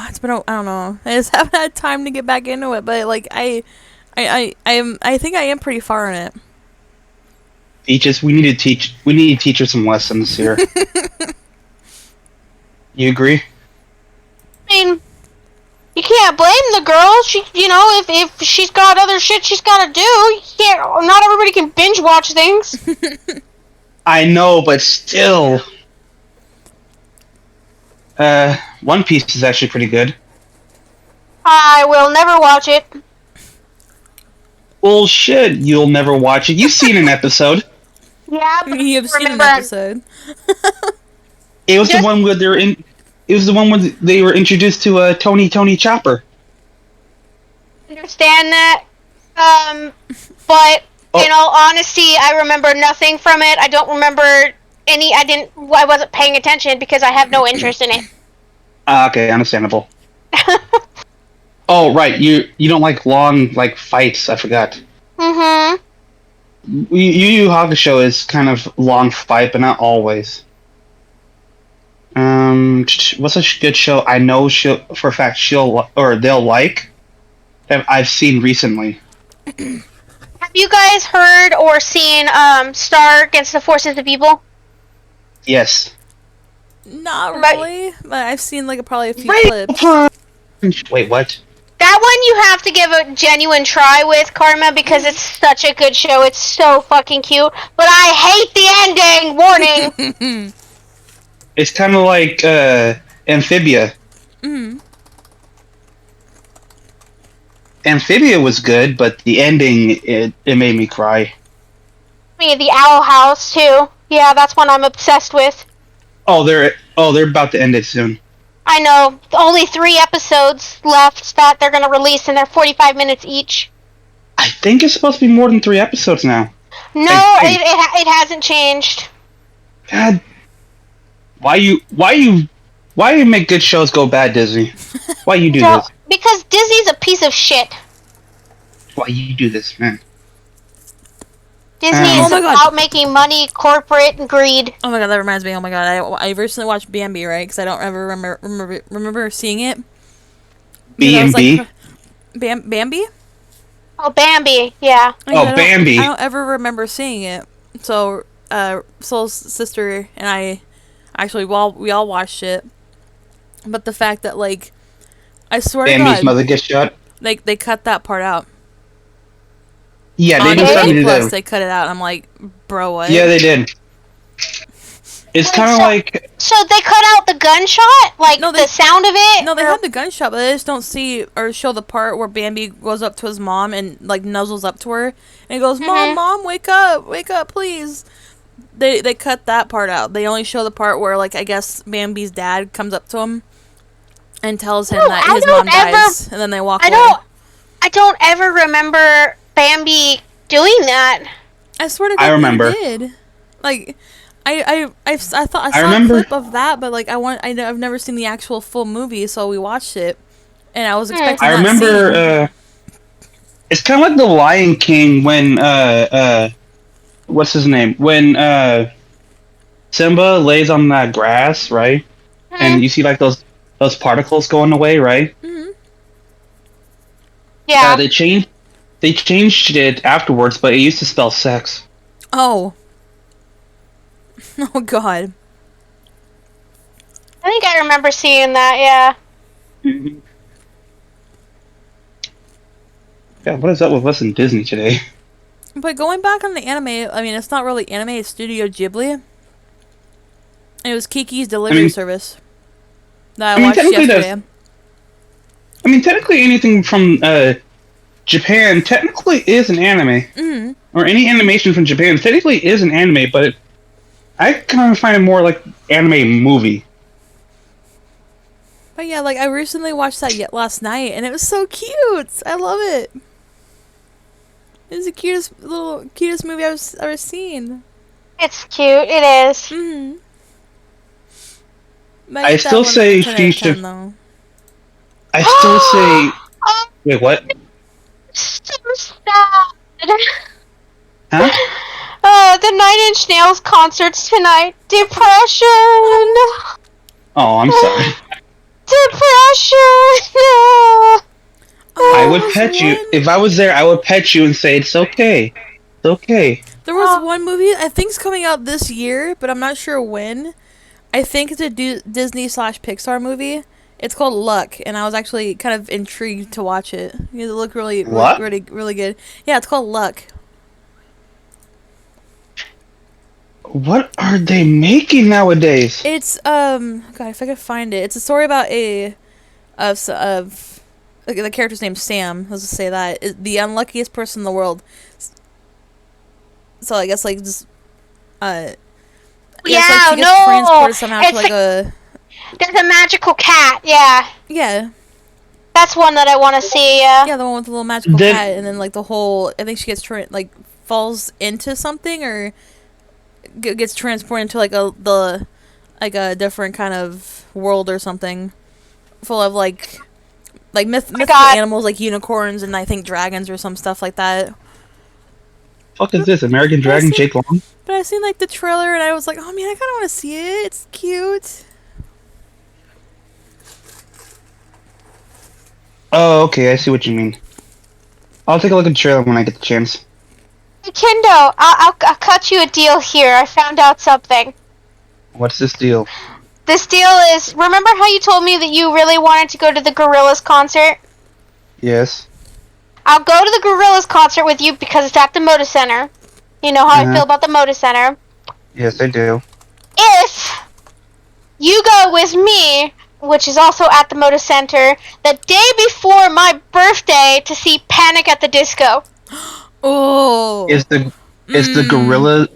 It's been I don't know. I just haven't had time to get back into it, but like I think I am pretty far in it. Peaches, we need to teach her some lessons here. You agree? I mean, you can't blame the girl. She, if she's got other shit she's got to do, you can't. Not everybody can binge watch things. I know, but still. One Piece is actually pretty good. I will never watch it. Bullshit, you'll never watch it. You've seen an episode. Yeah, but You've seen an remember- episode. It was the one where they were in. It was the one where they were introduced to Tony Chopper. Understand that. But in all honesty, I remember nothing from it. I don't remember any. I wasn't paying attention because I have no interest in it. Okay, understandable. Oh, right. You don't like long fights. I forgot. Mm-hmm. Yu Yu Hakusho is kind of long fight, but not always. What's a good show I know for a fact they'll like that I've seen recently? Have you guys heard or seen Star Against the Forces of Evil? Yes. Not But- really, but I've seen probably a few Wait, clips. wait, what? That one you have to give a genuine try with, Karma, because it's such a good show. It's so fucking cute. But I hate the ending! Warning! It's kind of like Amphibia. Mm. Amphibia was good, but the ending it made me cry. The Owl House, too. Yeah, that's one I'm obsessed with. Oh, they're about to end it soon. I know. Only 3 episodes left that they're going to release, and they're 45 minutes each. I think it's supposed to be more than 3 episodes now. No, Hey. it hasn't changed. God, why you make good shows go bad, Disney? Why you do this? Because Disney's a piece of shit. Why you do this, man? Disney Oh is my God. about making money, corporate, and greed. Oh my god, that reminds me. Oh my god, I recently watched Bambi, right? Because I don't ever remember seeing it. Because I was B&B? Bambi? Oh, Bambi, yeah. Bambi. I don't ever remember seeing it. So, Soul's sister and I actually we all watched it. But the fact that I swear Bambi's to God, mother gets shot? they cut that part out. Yeah, they On decided Disney to Plus, do. they cut it out. I'm like, bro, what? Yeah, they did. It's Wait, kind of so- like So they cut out the gunshot? No, the sound of it? No, they Or- have the gunshot, but they just don't see or show the part where Bambi goes up to his mom and nuzzles up to her and he goes, "Mom, Mhm. Mom, wake up, please." They cut that part out. They only show the part where, like, I guess Bambi's dad comes up to him and tells him that his mom dies, and then they walk away. I don't ever remember Bambi doing that. I swear to God, I remember. he did. Like, I thought I saw remember. a clip of that, but like I've never seen the actual full movie, so we watched it, and I was expecting. I remember. It's kind of like the Lion King when what's his name? When Simba lays on that grass, right? And you see like those particles going away, right? Mm-hmm. Yeah. They changed it afterwards, but it used to spell sex. Oh. Oh God. I think I remember seeing that. Yeah. Mm-hmm. Yeah, what is up with us in Disney today? But going back on the anime, I mean, it's not really anime, it's Studio Ghibli. It was Kiki's delivery service that I watched yesterday. I mean, technically anything from Japan technically is an anime. Mm-hmm. Or any animation from Japan technically is an anime, but I kind of find it more like anime movie. But yeah, like, I recently watched that last night, and it was so cute! I love it! It's the cutest movie I've ever seen. It's cute. It is. Mm-hmm. I still say she should. I still say. Wait, what? So sad. Huh? The Nine Inch Nails concerts tonight. Depression. Oh, I'm sorry. Depression. I would pet you. If I was there, I would pet you and say, it's okay. It's okay. There was one movie, I think it's coming out this year, but I'm not sure when. I think it's a Disney/Pixar movie. It's called Luck, and I was actually kind of intrigued to watch it. It looked really good. Yeah, it's called Luck. What are they making nowadays? It's God, if I could find it, it's a story about the character's name's Sam. Let's just say that the unluckiest person in the world. So I guess like just Yeah, like she gets transported somehow to like a. There's a magical cat. Yeah. Yeah. That's one that I want to see. Yeah, the one with the little magical cat, and then like the whole. I think she gets falls into something or gets transported into like a different kind of world or something, full of like mythical animals like unicorns and I think dragons or some stuff like that. Fuck is this? American Dragon Jake Long? But I seen like the trailer and I was like, oh man, I kind of want to see it. It's cute. Oh, okay, I see what you mean. I'll take a look at the trailer when I get the chance. Kindo, I'll cut you a deal here. I found out something. What's this deal? This deal is, remember how you told me that you really wanted to go to the Gorillaz concert? Yes. I'll go to the Gorillaz concert with you because it's at the Moda Center. You know how I feel about the Moda Center. Yes, I do. If you go with me, which is also at the Moda Center, the day before my birthday to see Panic at the Disco. Oh. Is the Gorilla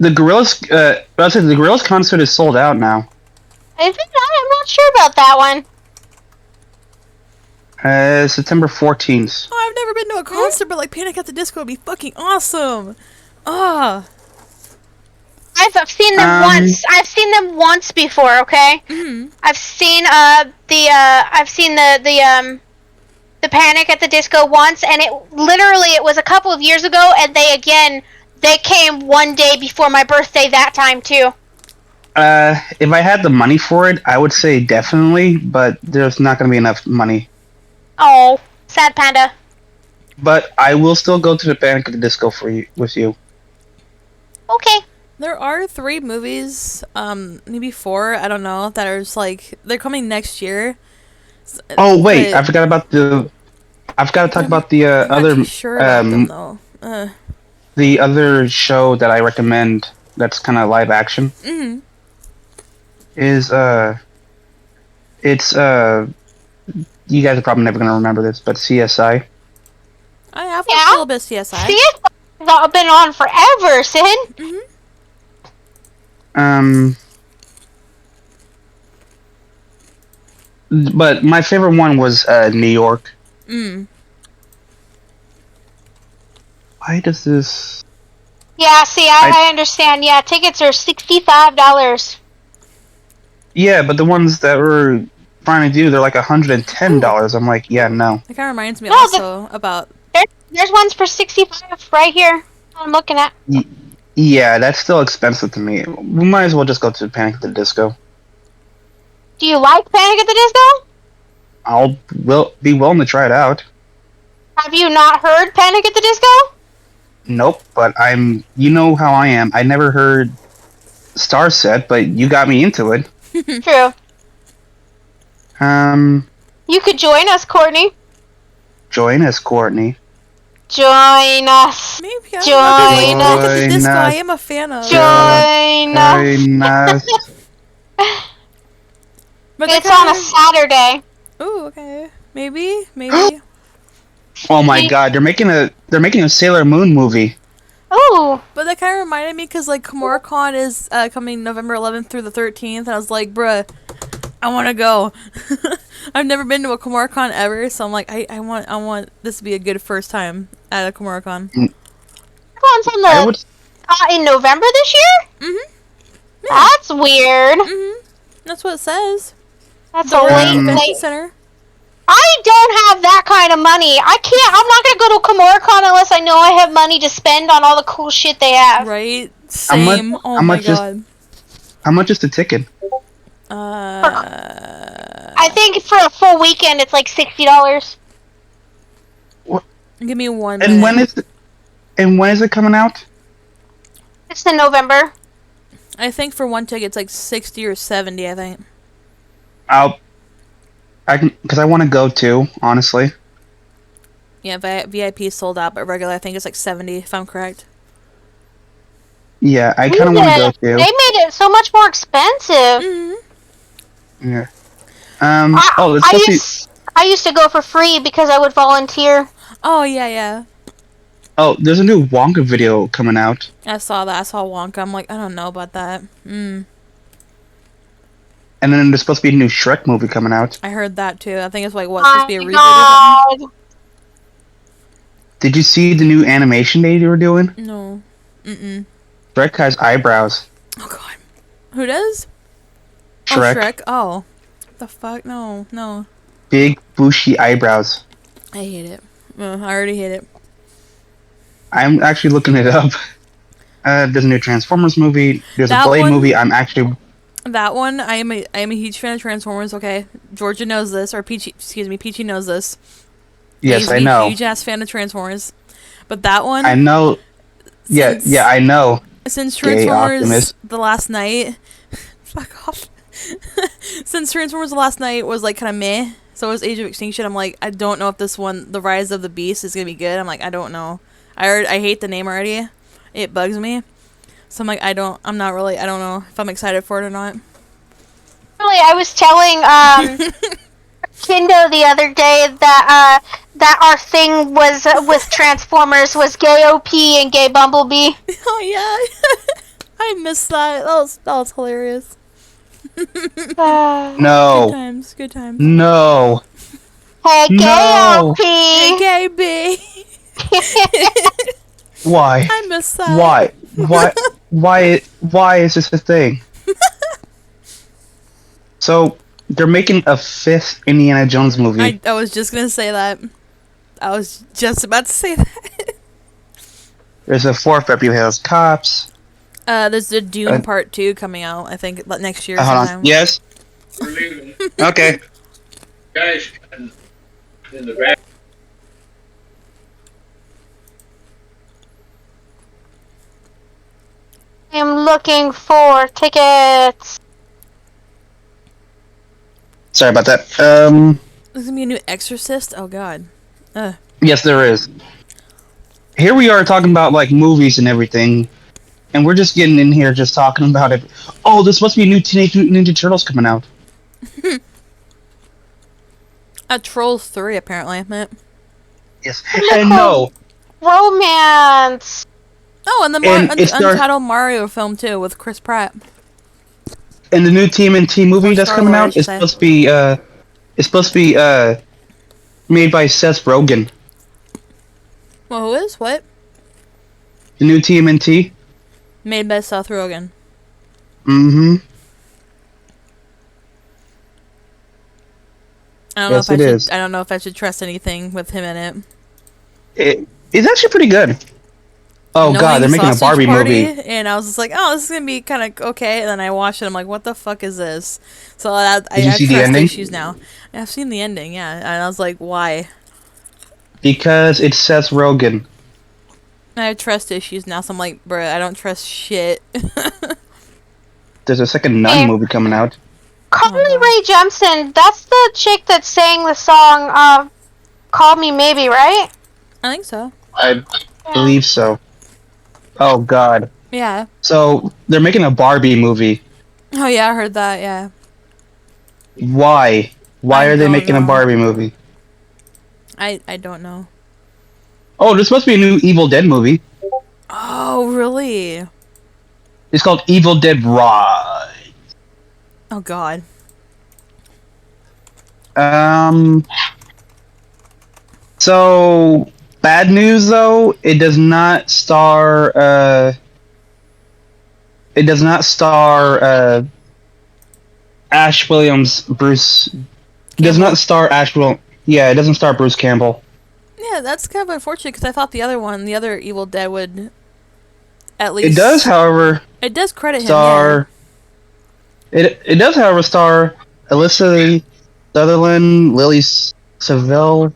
the Gorillaz concert is sold out now. Is it? I'm not sure about that one. September 14th. Oh, I've never been to a concert, but like Panic at the Disco would be fucking awesome. Ah. I've seen them once. I've seen them once before. Okay. Mm-hmm. I've seen the Panic at the Disco once, and it was a couple of years ago, and they came one day before my birthday that time too. If I had the money for it, I would say definitely, but there's not going to be enough money. Oh, sad panda. But I will still go to the Panic at the Disco with you. Okay. There are 3 movies, maybe 4, I don't know, that are just like they're coming next year. Oh wait, I forgot about the. I've got to talk about the other. Sure about them, though. The other show that I recommend that's kind of live action. Mm-hmm. Is it's you guys are probably never gonna remember this, but CSI. I have watched a little bit of CSI. CSI has been on forever, Sid. Mm-hmm. But my favorite one was New York. Why does this? Yeah, see, I understand. Yeah, tickets are $65. Yeah, but the ones that we're trying to do, they're like $110. I'm like, yeah, no. That kind of reminds me No, also about. There's ones for 65 right here. I'm looking at. Yeah, that's still expensive to me. We might as well just go to Panic at the Disco. Do you like Panic at the Disco? I'll be willing to try it out. Have you not heard Panic at the Disco? Nope, but you know how I am. I never heard Star Set, but you got me into it. True. You could join us, Courtney. Join us, Courtney. Join us. Maybe Join us. us. The disco I am a fan of. Join us. But It's on a Saturday. Ooh, okay. Maybe. Oh my God, they're making a Sailor Moon movie. Ooh. But that kind of reminded me because like KimuraCon is coming November 11th through the 13th, and I was like, bruh, I want to go. I've never been to a KimuraCon ever, so I'm like, I want this to be a good first time at a KimuraCon. KimuraCon's in November this year? Mhm. Yeah. That's weird. Mhm. That's what it says. That's The a Convention late. Center. I don't have that kind of money. I'm not gonna go to KimuraCon unless I know I have money to spend on all the cool shit they have. Right. Same. Oh my God. How much is the ticket? I think for a full weekend it's like $60. Give me 1 minute. And when is it coming out? It's in November. I think for one ticket it's like 60 or 70, I think. Because I want to go too, honestly. Yeah, VIP sold out, but regular I think it's like 70 if I'm correct. Yeah, I kind of want to go too. They made it so much more expensive. Mm-hmm. Yeah. I used to go for free because I would volunteer. Oh yeah. Oh, there's a new Wonka video coming out. I saw that. I saw Wonka. I'm like, I don't know about that. And then there's supposed to be a new Shrek movie coming out. I heard that too. I think it's like supposed to be a reboot or something. Did you see the new animation they were doing? No. Shrek has eyebrows. Oh God. Who does? Shrek. Oh, Shrek. Oh. The fuck? No. Big bushy eyebrows. I hate it. I already hate it. I'm actually looking it up. There's a new Transformers movie. There's a Blade movie. That one, I am a huge fan of Transformers. Okay, Georgia knows this, or Peachy knows this. Yes, I know. Huge ass fan of Transformers, but that one, I know. Yeah, I know. Since Transformers the Last Night, fuck off. Since Transformers the Last Night was like kind of meh, so was Age of Extinction. I'm like, I don't know if this one, The Rise of the Beast, is gonna be good. I'm like, I don't know. I hate the name already. It bugs me. So I'm like, I don't know if I'm excited for it or not. Really, I was telling Kindo the other day that our thing was with Transformers was gay OP and gay Bumblebee. Oh yeah, I missed that. That was hilarious. No. Good times. No. Hey, gay No. OP. Hey, gay B. Why? I missed that. Why is this a thing? So they're making a 5th Indiana Jones movie. I was just gonna say that. I was just about to say that. There's a 4th Beverly Hills Cops. There's the Dune Part 2 coming out, I think, next year Hold sometime. on. Yes? We're leaving. Okay. Guys, in the back. I'm looking for tickets. Sorry about that. There's gonna be a new Exorcist? Oh god. Yes, there is. Here we are talking about, like, movies and everything, and we're just getting in here just talking about it. Oh, there's supposed to be a new Teenage Mutant Ninja Turtles coming out. Trolls 3, apparently, man. Yes. And no. Romance. Oh, and the Untitled Mario film, too, with Chris Pratt. in the new TMNT movie Or that's Star coming Wars, out, you it's say. supposed to be made by Seth Rogen. Well, who is? What? The new TMNT. Made by Seth Rogen. Mm-hmm. I don't Yes, know if it I should. is. I don't know if I should trust anything with him in it. It's actually pretty good. Oh god, Knowing they're making a Sausage Barbie Party, movie. and I was just like, oh, this is gonna be kind of okay. And then I watched it. I'm like, what the fuck is this? So I Did you have see the trust ending? issues now. I've seen the ending, yeah, and I was like, why? Because it's Seth Rogen. I have trust issues now, so I'm like, bruh, I don't trust shit. There's a second Nun Hey. movie coming out. Carly God. Rae Jepsen, that's the chick that sang the song Call Me Maybe, right? I think so. I believe so. Oh god. Yeah. So they're making a Barbie movie. Oh yeah, I heard that. Yeah. Why? Why I are they don't making a know. Barbie movie? I don't know. Oh, there's supposed to be a new Evil Dead movie. Oh really? It's called Evil Dead Rise. Oh god. So bad news though, it does not star Ash Williams Bruce. It does Campbell? not star Ash Will. Yeah, it doesn't star Bruce Campbell. Yeah, that's kind of unfortunate because I thought the other Evil Dead would at least. It does, however, It does credit him. star. It does, however, star Alyssa Sutherland, Lily Seville,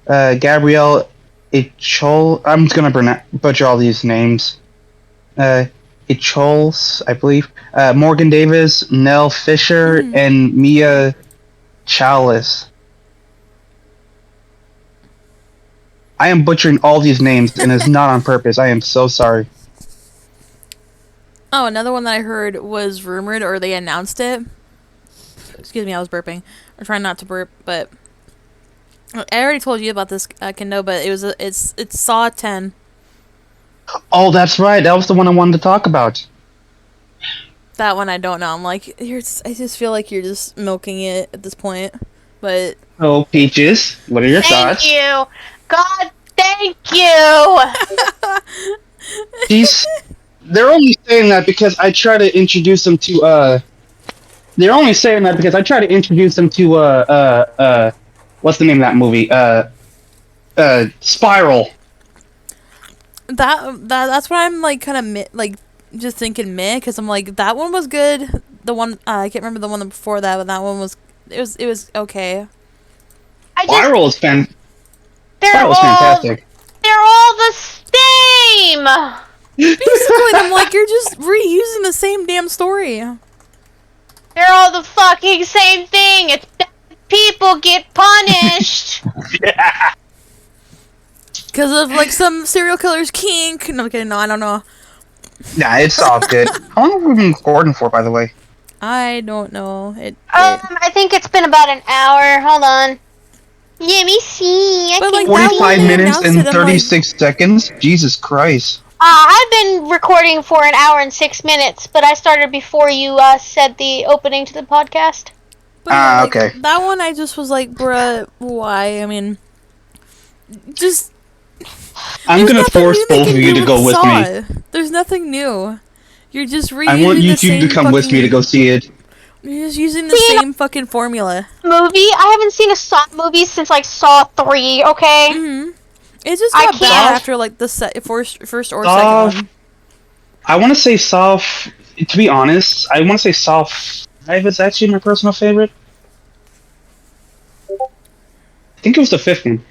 Gabrielle Ichol. I'm just gonna butcher all these names. Ichols, I believe. Morgan Davis, Nell Fisher, and Mia Chalice. I am butchering all these names, and it's not on purpose. I am so sorry. Oh, another one that I heard was rumored, or they announced it. Excuse me, I was burping. I'm trying not to burp, but I already told you about this, Kindo, but it's Saw 10. Oh, that's right. That was the one I wanted to talk about. That one I don't know. I'm like, I just feel like you're just milking it at this point. But Oh, Peaches, what are your Thank thoughts? you. God, thank you. They're only saying that because I try to introduce them to They're only saying that because I try to introduce them to what's the name of that movie? Spiral. that's why I'm like kind of like just thinking meh, because I'm like, that one was good. The one I can't remember the one before that, but that one was it was okay. Spiral is they're fantastic. They're all the same. Basically, I'm like, you're just reusing the same damn story. They're all the fucking same thing. It's bad people get punished. Because of like some serial killer's kink. No, I'm kidding. No, I don't know. Nah, it's all good. How long have we been recording for, by the way? I don't know. I think it's been about an hour. Hold on. Let me see. But, like, 45 they minutes announced and it, I'm like- 36 seconds? Jesus Christ. I've been recording for an hour and 6 minutes, but I started before you said the opening to the podcast. But, like, okay. That one, I just was like, bruh, why? I mean, just. I'm there's gonna nothing force new they both can of you do to go with Saw. me. There's nothing new. You're just reusing I want the you two same to come with me to go see it. You're just using the See, same fucking formula. Movie? I haven't seen a Saw movie since like Saw 3, okay? Mm-hmm. It just I got bad can't- after like the first or Saw- second one. I want to say Saw. To be honest, I want to say Saw 5 is actually my personal favorite. I think it was the 5th one.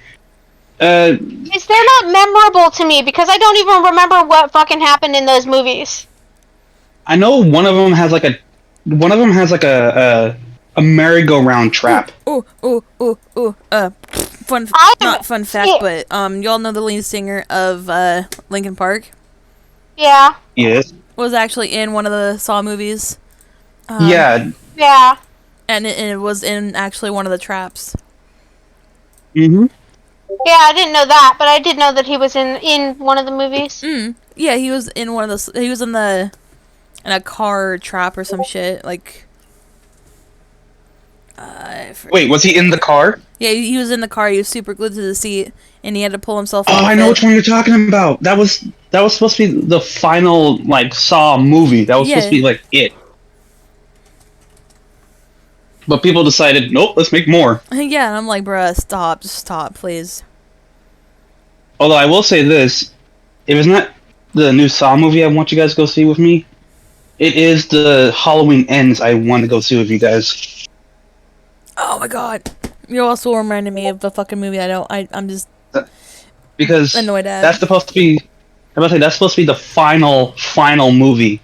They're not memorable to me because I don't even remember what fucking happened in those movies. I know one of them has like a merry-go-round trap. Fun not fun fact, but y'all know the lead singer of Linkin Park Yeah. Yes. was actually in one of the Saw movies. Yeah. Yeah. And it was in actually one of the traps. Mm-hmm. Yeah, I didn't know that, but I did know that he was in one of the movies. Yeah, he was in one of the. He was in the in a car trap or some shit. Like, Wait, was he in the car? yeah, he was in the car. He was super glued to the seat, and he had to pull himself Oh, off I know it. which one you're talking about. That was supposed to be the final like Saw movie. That was supposed to be like it. But people decided, nope, let's make more. Yeah, and I'm like, bruh, stop, just stop, please. Although I will say this, if it's not the new Saw movie I want you guys to go see with me, it is the Halloween Ends I want to go see with you guys. Oh my god. You also reminded me of the fucking movie I'm just Because annoyed at. that's supposed to be, I'm about to say, that's supposed to be the final movie.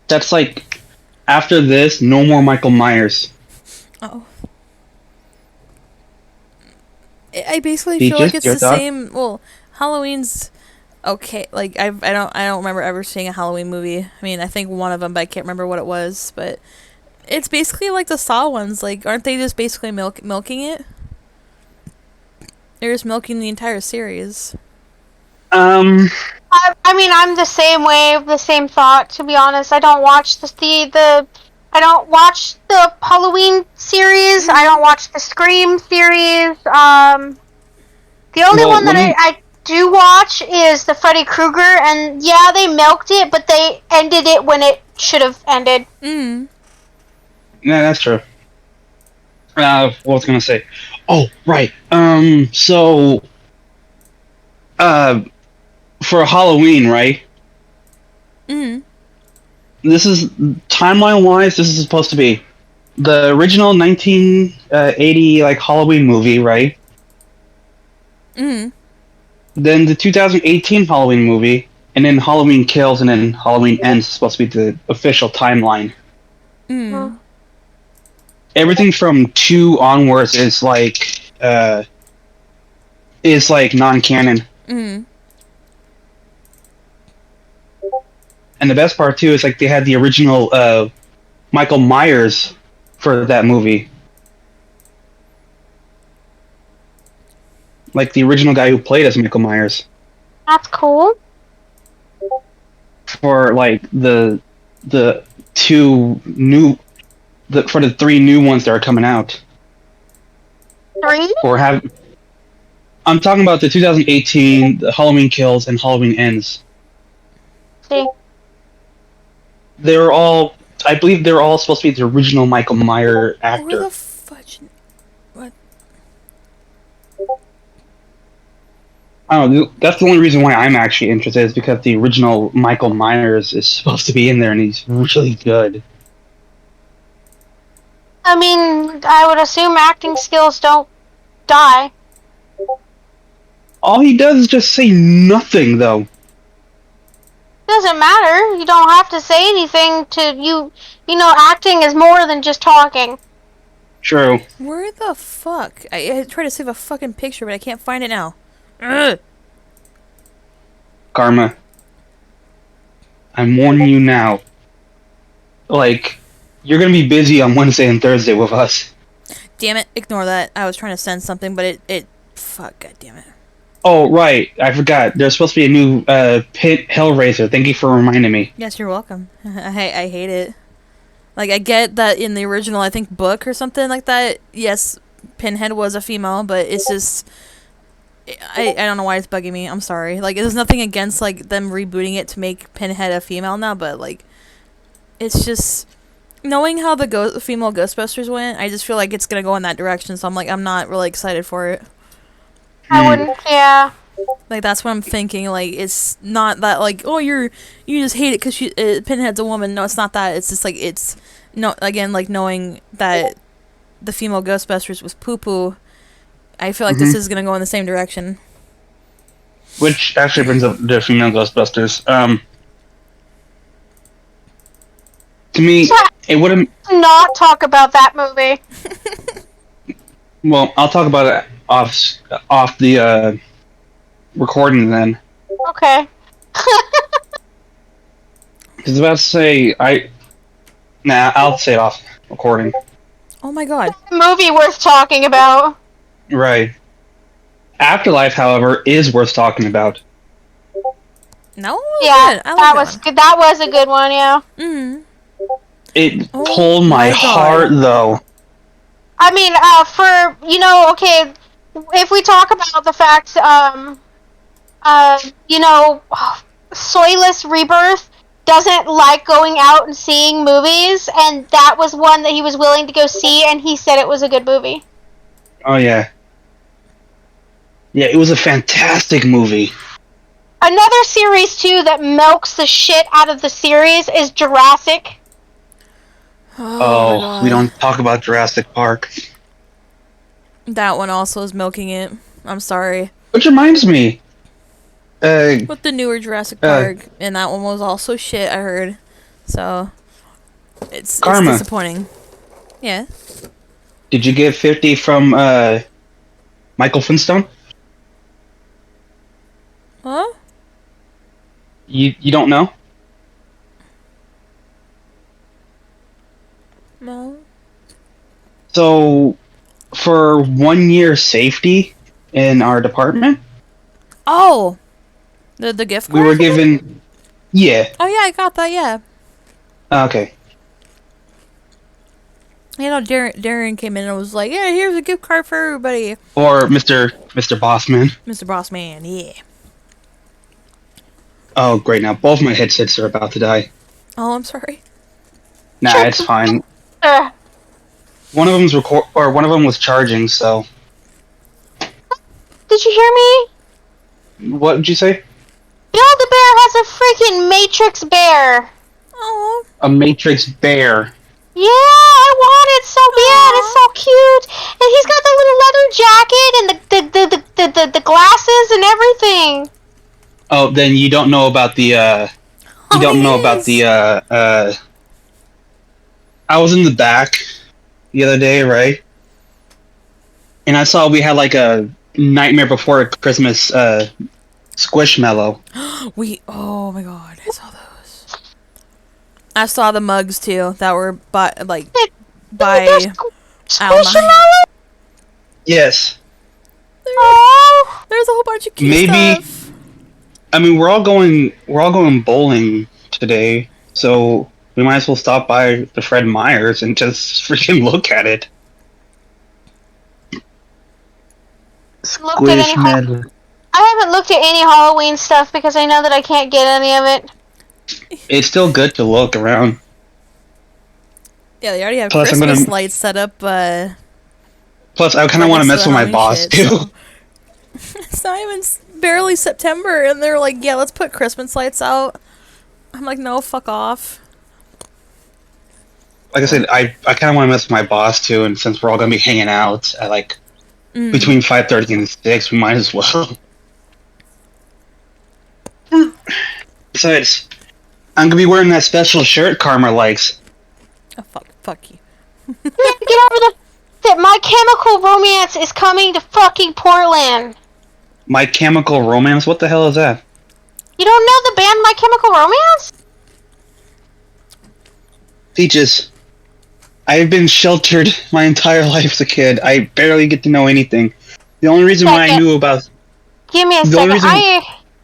That's like, after this, no more Michael Myers. Oh. I basically feel like it's your the thought? same. Well, Halloween's okay. Like I don't remember ever seeing a Halloween movie. I mean, I think one of them, but I can't remember what it was. But it's basically like the Saw ones. Like, aren't they just basically milking it? They're just milking the entire series. I mean, I'm the same way, the same thought. To be honest, I don't watch I don't watch the Halloween series. I don't watch the Scream series. The only one that I do watch is the Freddy Krueger, and yeah, they milked it, but they ended it when it should have ended. Mm. Yeah, that's true. What was I gonna say? Oh, right. So, for Halloween, right? Mm. This is timeline-wise. This is supposed to be the original 1980 like Halloween movie, right? Mm. Then the 2018 Halloween movie, and then Halloween Kills, and then Halloween Ends is supposed to be the official timeline. Mm. Everything from 2 onwards is like non-canon. Mm. And the best part too is like they had the original Michael Myers for that movie. Like the original guy who played as Michael Myers. That's cool. For like the 3 new ones that are coming out. 3? Or have I'm talking about the 2018 the Halloween Kills and Halloween Ends. See. I believe they're all supposed to be the original Michael Myers Where actor. the fudge? What? I don't know, that's the only reason why I'm actually interested is because the original Michael Myers is supposed to be in there and he's really good. I mean, I would assume acting skills don't die. All he does is just say nothing, though. Doesn't matter. You don't have to say anything to you. You know, acting is more than just talking. True. Where the fuck? I tried to save a fucking picture, but I can't find it now. Ugh. Karma. I'm warning you now. Like, you're gonna be busy on Wednesday and Thursday with us. Damn it! Ignore that. I was trying to send something, but it. Fuck! God damn it! Oh, right. I forgot. There's supposed to be a new Pit Hellraiser. Thank you for reminding me. Yes, you're welcome. I hate it. Like, I get that in the original, I think, book or something like that, yes, Pinhead was a female, but it's just... I don't know why it's bugging me. I'm sorry. Like, there's nothing against, like, them rebooting it to make Pinhead a female now, but, like, it's just... Knowing how the female Ghostbusters went, I just feel like it's gonna go in that direction, so I'm not really excited for it. I wouldn't, yeah. Like, that's what I'm thinking. Like, it's not that, like, oh, you just hate it because Pinhead's a woman. No, it's not that. It's just, like, it's, no, again, like, knowing that the female Ghostbusters was poo-poo, I feel like this is going to go in the same direction. Which actually brings up the female Ghostbusters. To me, it wouldn't... Not talk about that movie. Well, I'll talk about it off the recording then. Okay. Because I was about to say, I'll say it off recording. Oh my god. Movie worth talking about. Right. Afterlife, however, is worth talking about. No, Yeah, I like that was good. That was a good one. Yeah. Mm. It Oh pulled my my God. heart, though. I mean, okay, if we talk about the fact, Soyless Rebirth doesn't like going out and seeing movies, and that was one that he was willing to go see, and he said it was a good movie. Oh yeah. Yeah, it was a fantastic movie. Another series, too, that milks the shit out of the series is Jurassic. Oh my God. We don't talk about Jurassic Park. That one also is milking it. I'm sorry. Which reminds me. With the newer Jurassic Park, and that one was also shit, I heard. So, it's Karma. disappointing. Yeah. Did you get 50 from Michael Flintstone? Huh? You don't know? No. So, for 1 year safety in our department, Oh! The gift card? we were given. Yeah. Oh, yeah, I got that, yeah. Okay. You know, Darren came in and was like, yeah, here's a gift card for everybody. Or Mr. Bossman. Mr. Bossman, yeah. Oh, great! Now both my headsets are about to die. Oh, I'm sorry. Nah, it's fine. One of them's one of them was charging. So. Did you hear me? What did you say? Build a Bear has a freaking Matrix bear. Oh. A Matrix bear. Yeah, I want it so bad. It's so cute, and he's got the little leather jacket and the glasses and everything. Oh, then you don't know about the. You don't know about the. I was in the back the other day, right? And I saw we had like a Nightmare Before Christmas Squishmallow. Oh my God, I saw those. I saw the mugs too that were by Squishmallow? Yes. There's a whole bunch of cute Maybe. stuff. I mean, we're all going bowling today, so we might as well stop by the Fred Meyer's and just freaking look at it. Squishmallow. I haven't looked at any Halloween stuff because I know that I can't get any of it. It's still good to look around. Yeah, they already have Plus, Christmas lights set up. Plus, I kind of want to mess with my boss too. So. It's not even barely September, and they're like, "Yeah, let's put Christmas lights out." I'm like, "No, fuck off." Like I said, I kind of want to mess with my boss too, and since we're all gonna be hanging out at like between 5:30 and 6, we might as well. Besides, I'm gonna be wearing that special shirt Karma likes. Oh, fuck you. Get over that My Chemical Romance is coming to fucking Portland. My Chemical Romance? What the hell is that? You don't know the band My Chemical Romance? Peaches, I've been sheltered my entire life as a kid. I barely get to know anything. The only reason why I knew about... Give me a second.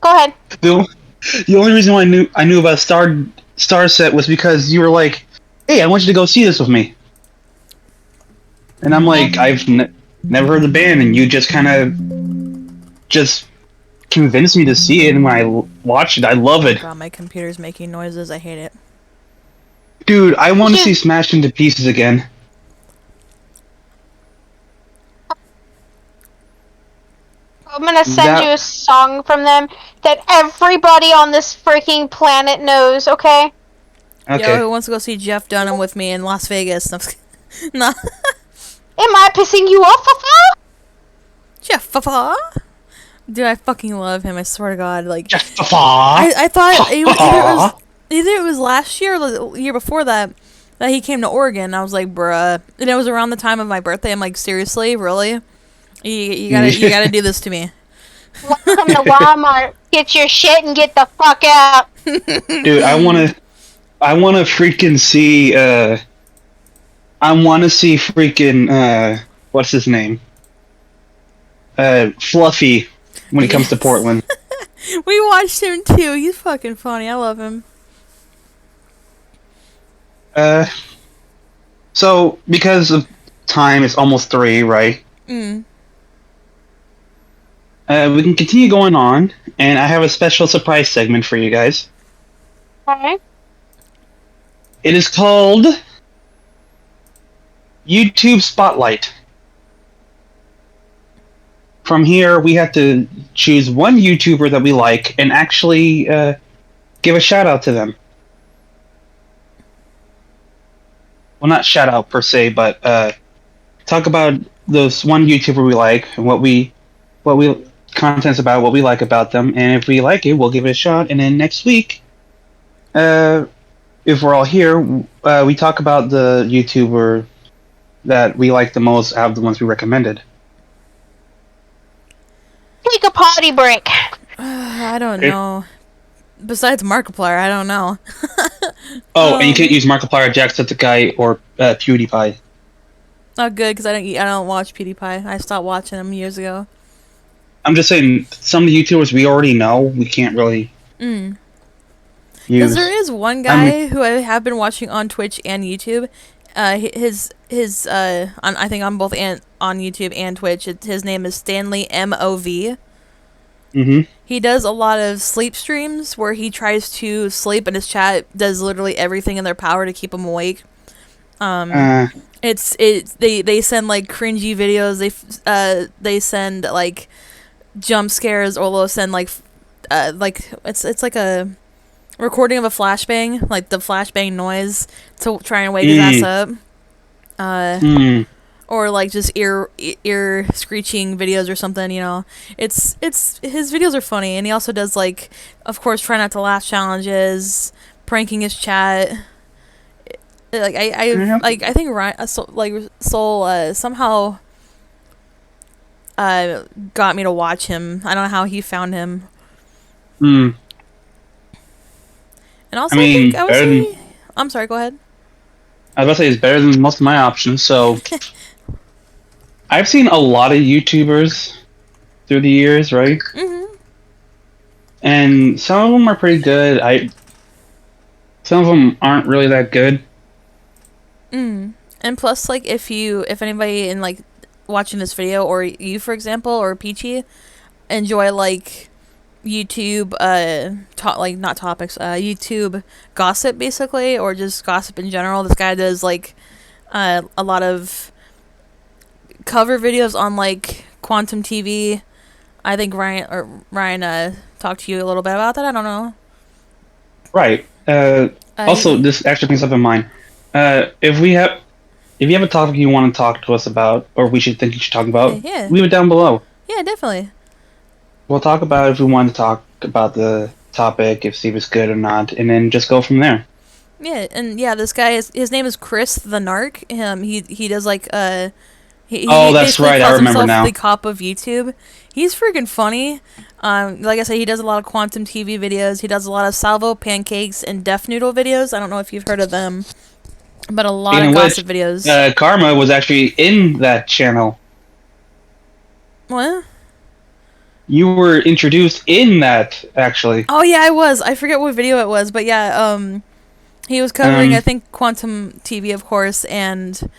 Go ahead. The only reason why I knew about Star Set was because you were like, "Hey, I want you to go see this with me." And I'm like, I've never heard the band, and you just kind of just convinced me to see it, and when I watched it, I love it. God, my computer's making noises. I hate it. Dude, I want to see Smashed into Pieces again. I'm gonna send you a song from them that everybody on this freaking planet knows, okay? Okay. Yo, who wants to go see Jeff Dunham with me in Las Vegas? No. Am I pissing you off, Fafa? Jeff Fafa? Dude, I fucking love him, I swear to God. Like, Jeff Fafa! I thought either it was last year or the year before that he came to Oregon. I was like, bruh. And it was around the time of my birthday. I'm like, seriously? Really? You gotta do this to me. Welcome to Walmart. Get your shit and get the fuck out. Dude, I wanna freaking see, freaking, what's his name? Fluffy, when he comes to Portland. We watched him too. He's fucking funny. I love him. So because of time, it's almost 3, right? Mm. We can continue going on, and I have a special surprise segment for you guys. Okay. It is called YouTube Spotlight. From here, we have to choose one YouTuber that we like and actually give a shout out to them. Well, not shout out per se, but talk about those one YouTuber we like and what we contents about, what we like about them, and if we like it, we'll give it a shot. And then next week, if we're all here, we talk about the YouTuber that we like the most out of the ones we recommended. Take a potty break. I don't know. Besides Markiplier, I don't know. Oh, and you can't use Markiplier, Jacksepticeye, or PewDiePie. Not good because I don't watch PewDiePie. I stopped watching him years ago. I'm just saying, some of the YouTubers we already know, we can't really use. Because there is one guy who I have been watching on Twitch and YouTube. I think on both on YouTube and Twitch. His name is Stanley MOV. Mm-hmm. He does a lot of sleep streams where he tries to sleep, and his chat does literally everything in their power to keep him awake. They send like cringy videos. They send like jump scares, or they'll send like it's like a recording of a flashbang, like the flashbang noise to try and wake his ass up. Or like just ear screeching videos or something, you know. It's his videos are funny, and he also does like, of course, try not to laugh challenges, pranking his chat. Like I think Ryan Soul somehow got me to watch him. I don't know how he found him. And also, I'm sorry. Go ahead. I was about to say it's better than most of my options. So I've seen a lot of YouTubers through the years, right? Mm-hmm. And some of them are pretty good. Some of them aren't really that good. And plus, like, if anybody in like watching this video, or you, for example, or Peachy, enjoy like YouTube not topics, YouTube gossip basically, or just gossip in general, this guy does like a lot of cover videos on like Quantum TV. I think Ryan talked to you a little bit about that. I don't know. Right. Also, this actually brings up in mind. If you have a topic you want to talk to us about, or you should talk about, yeah. leave it down below. Yeah, definitely. We'll talk about it if we want to talk about the topic, see if it's good or not, and then just go from there. Yeah, and yeah, this guy his name is Chris the Narc. He does like that's right. I remember now. The cop of YouTube. He's freaking funny. Like I said, he does a lot of Quantum TV videos. He does a lot of Salvo Pancakes and Deaf Noodle videos. I don't know if you've heard of them, but a lot of gossip videos. Karma was actually in that channel. What? You were introduced in that, actually. Oh yeah, I was. I forget what video it was, but yeah, he was covering I think Quantum TV, of course, and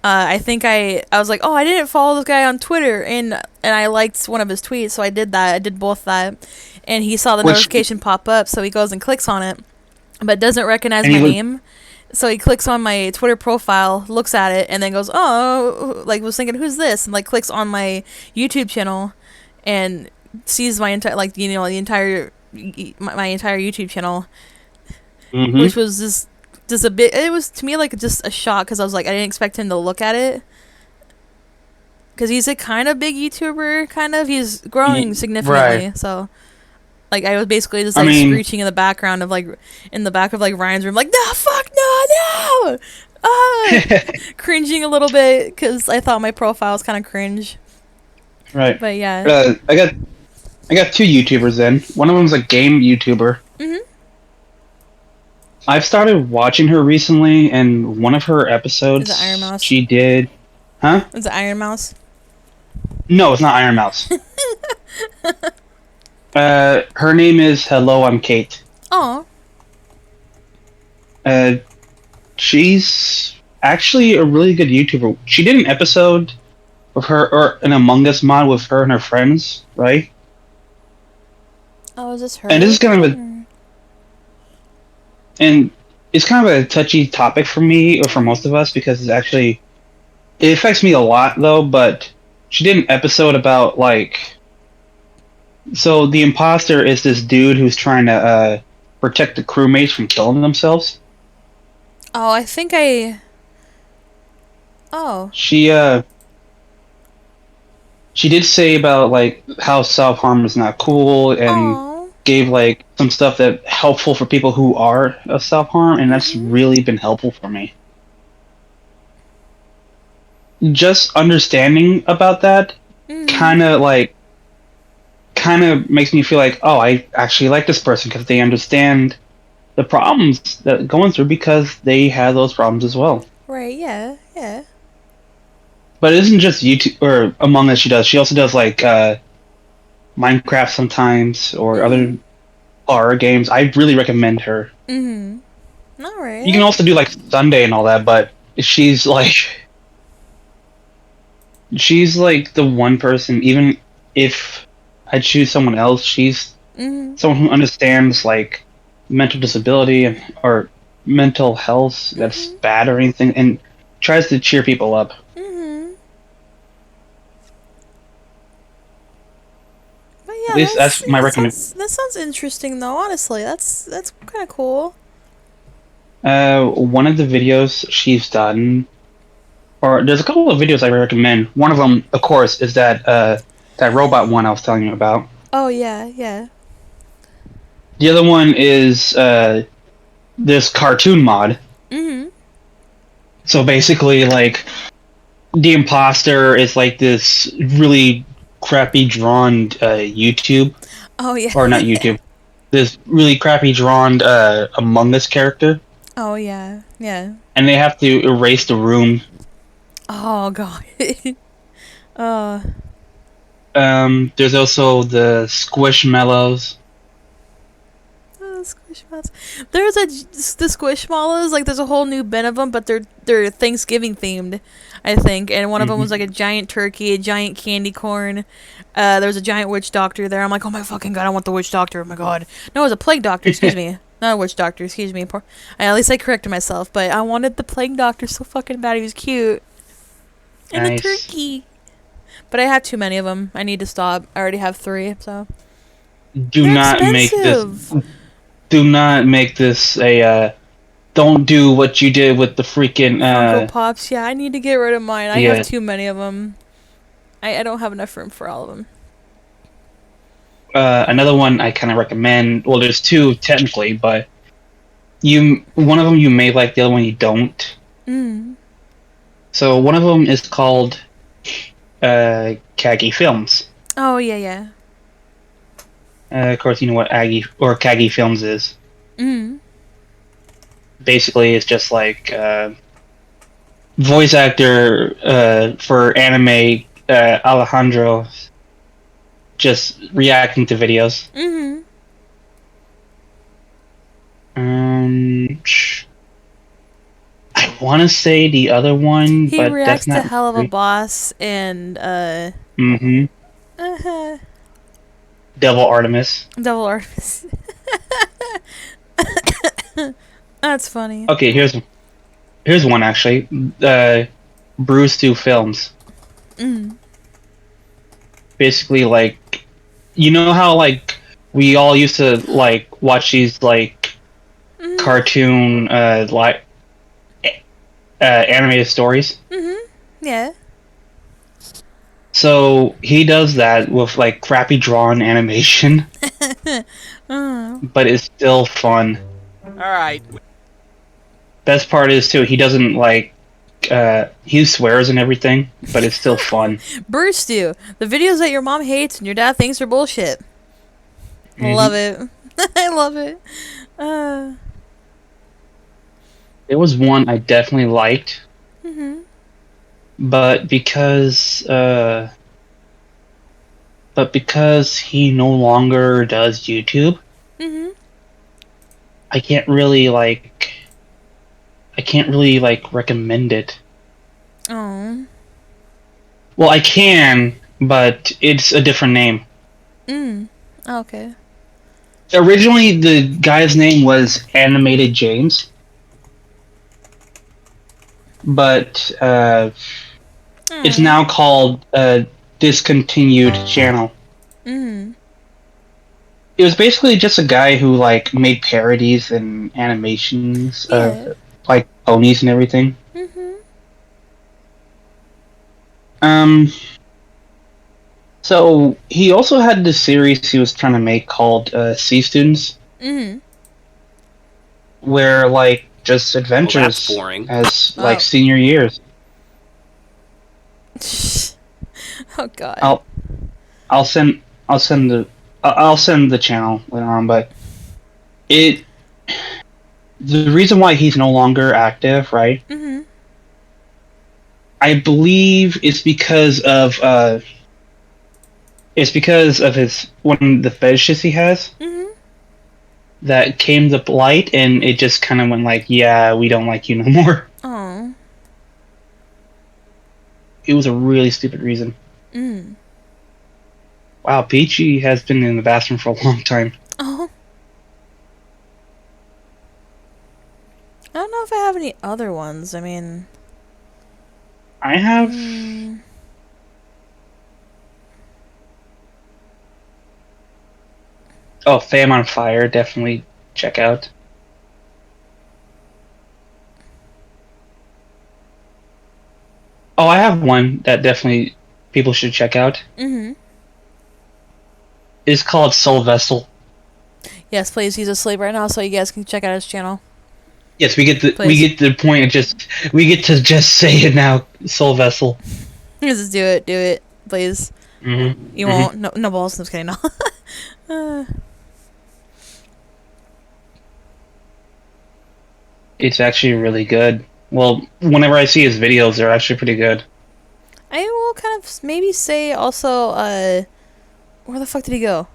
I think I was like, oh, I didn't follow this guy on Twitter, and I liked one of his tweets, so I did that. I did both that, and he saw the notification pop up, so he goes and clicks on it, but doesn't recognize my name. So he clicks on my Twitter profile, looks at it, and then goes, oh, like was thinking, who's this? And like clicks on my YouTube channel, and sees my entire my entire YouTube channel, which was just a bit. It was to me like just a shock, because I was like, I didn't expect him to look at it, because he's a kind of big YouTuber, he's growing significantly. Right. So like I was basically just like screeching in the background of like in the back of like Ryan's room, like no, fuck no, cringing a little bit because I thought my profile was kind of cringe. Right. But yeah. I got two YouTubers then. One of them's a game YouTuber. I've started watching her recently, and one of her episodes, is it Iron Mouse? She did, huh? Is it Iron Mouse? No, it's not Iron Mouse. Her name is Hello, I'm Kate. Oh. She's actually a really good YouTuber. She did an episode of her, or an Among Us mod with her and her friends, right? Oh, is this her? And this is kind of and it's kind of a touchy topic for me, or for most of us, because it affects me a lot, though. But she did an episode about, like, so the imposter is this dude who's trying to protect the crewmates from killing themselves. Oh, I think I... Oh. She did say about, like, how self-harm is not cool, and Oh. gave, like, some stuff that helpful for people who are self-harm, and that's really been helpful for me. Just understanding about that kind of makes me feel like, oh, I actually like this person because they understand the problems that they're going through, because they have those problems as well. Right, yeah, yeah. But it isn't just YouTube or Among Us she does. She also does, like, Minecraft sometimes, or other horror games. I really recommend her. Alright. You can also do, like, Sunday and all that, but she's like the one person, even if I choose someone else, she's someone who understands, like, mental disability or mental health that's bad or anything, and tries to cheer people up. But yeah, At least that's my recommendation. that sounds interesting, though. Honestly, that's kind of cool. One of the videos she's done, or there's a couple of videos I recommend. One of them, of course, is that robot one I was telling you about. Oh yeah, yeah. The other one is this cartoon mod. So basically, like, the imposter is like this really crappy drawn YouTube. Oh yeah. Or not YouTube. This really crappy drawn Among Us character. Oh yeah, yeah. And they have to erase the room. Oh god. There's also the Squishmallows. Squishmallows. There's the Squishmallows. Like, there's a whole new bin of them, but they're Thanksgiving themed, I think. And one of them was like a giant turkey, a giant candy corn. There was a giant witch doctor there. I'm like, oh my fucking god, I want the witch doctor. Oh my god. No, it was a plague doctor. Excuse me. Not a witch doctor. Excuse me. At least I corrected myself. But I wanted the plague doctor so fucking bad. He was cute. And Nice. the turkey. But I have too many of them. I need to stop. I already have 3. So. Do not make this a don't do what you did with the freaking Funko Pops. Yeah, I need to get rid of mine. I Yeah. have too many of them. I don't have enough room for all of them. Another one I kind of recommend. Well, there's 2 technically, but one of them you may like, the other one you don't. So one of them is called Kagi Films. Oh yeah, yeah. Of course, you know what Kagi Films is. Basically, it's just like voice actor for anime Alejandro, just reacting to videos. I want to say the other one, He but reacts that's not to Hell of a Boss and Devil Artemis. Double Artemis. That's funny. Okay, here's one actually. Bruce 2 Films. Basically, like, you know how, like, we all used to, like, watch these, like, cartoon like animated stories. Yeah. So he does that with, like, crappy drawn animation, but it's still fun. All right. Best part is too, he doesn't, like, he swears and everything, but it's still fun. Bruce do the videos that your mom hates and your dad thinks are bullshit. Love it. I love it. There was one I definitely liked, but because but because he no longer does YouTube, Mhm. I can't really recommend it. Oh. Well, I can, but it's a different name. Okay. Originally, the guy's name was Animated James, but it's now called Discontinued Channel. Mhm. It was basically just a guy who made parodies and animations of Yeah. ponies and everything. Mhm. So he also had this series he was trying to make called Sea Students, Mhm. where just adventures boring. as Oh. senior years. Oh God. I'll send I'll send the channel later on, but the reason why he's no longer active, right? Mhm. I believe it's because of his one of the fetishes he has Mhm. that came to light, and it just kind of went yeah, we don't like you no more. Oh. It was a really stupid reason. Mm. Wow, Peachy has been in the bathroom for a long time. Oh. I don't know if I have any other ones. I mean. I have. Oh, Fam on Fire, definitely check out. Oh, I have one that definitely people should check out. Mhm. It's called Soul Vessel. Yes, please. He's asleep right now, so you guys can check out his channel. Yes, we get Please. the point of we get to just say it now. Soul Vessel. Just do it, please. Mm-hmm. You won't. No balls. I'm just kidding. No. It's actually really good. Well, whenever I see his videos, they're actually pretty good. I will kind of maybe say also. Where the fuck did he go?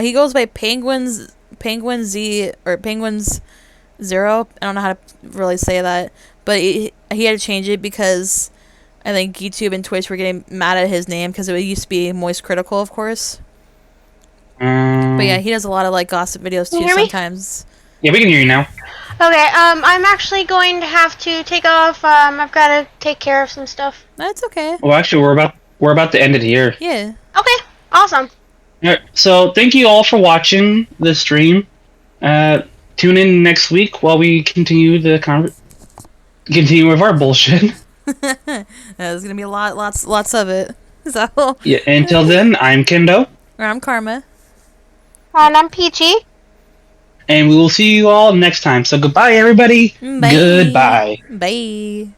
He goes by Penguin Z or Penguins Zero. I don't know how to really say that, but he had to change it because I think YouTube and Twitch were getting mad at his name because it used to be Moist Critical, of course. But yeah, he does a lot of gossip videos Can too you hear me? sometimes. Yeah, we can hear you now. Okay, I'm actually going to have to take off. I've got to take care of some stuff. That's okay. Well, actually, we're about to end it here. Yeah. Okay, awesome. All right, so thank you all for watching the stream. Tune in next week while we continue continue with our bullshit. There's gonna be lots of it. So. Yeah. Until then, I'm Kindo, Or I'm Karma. And I'm Peachy. and we will see you all next time. So goodbye, everybody. Bye. Goodbye. Bye.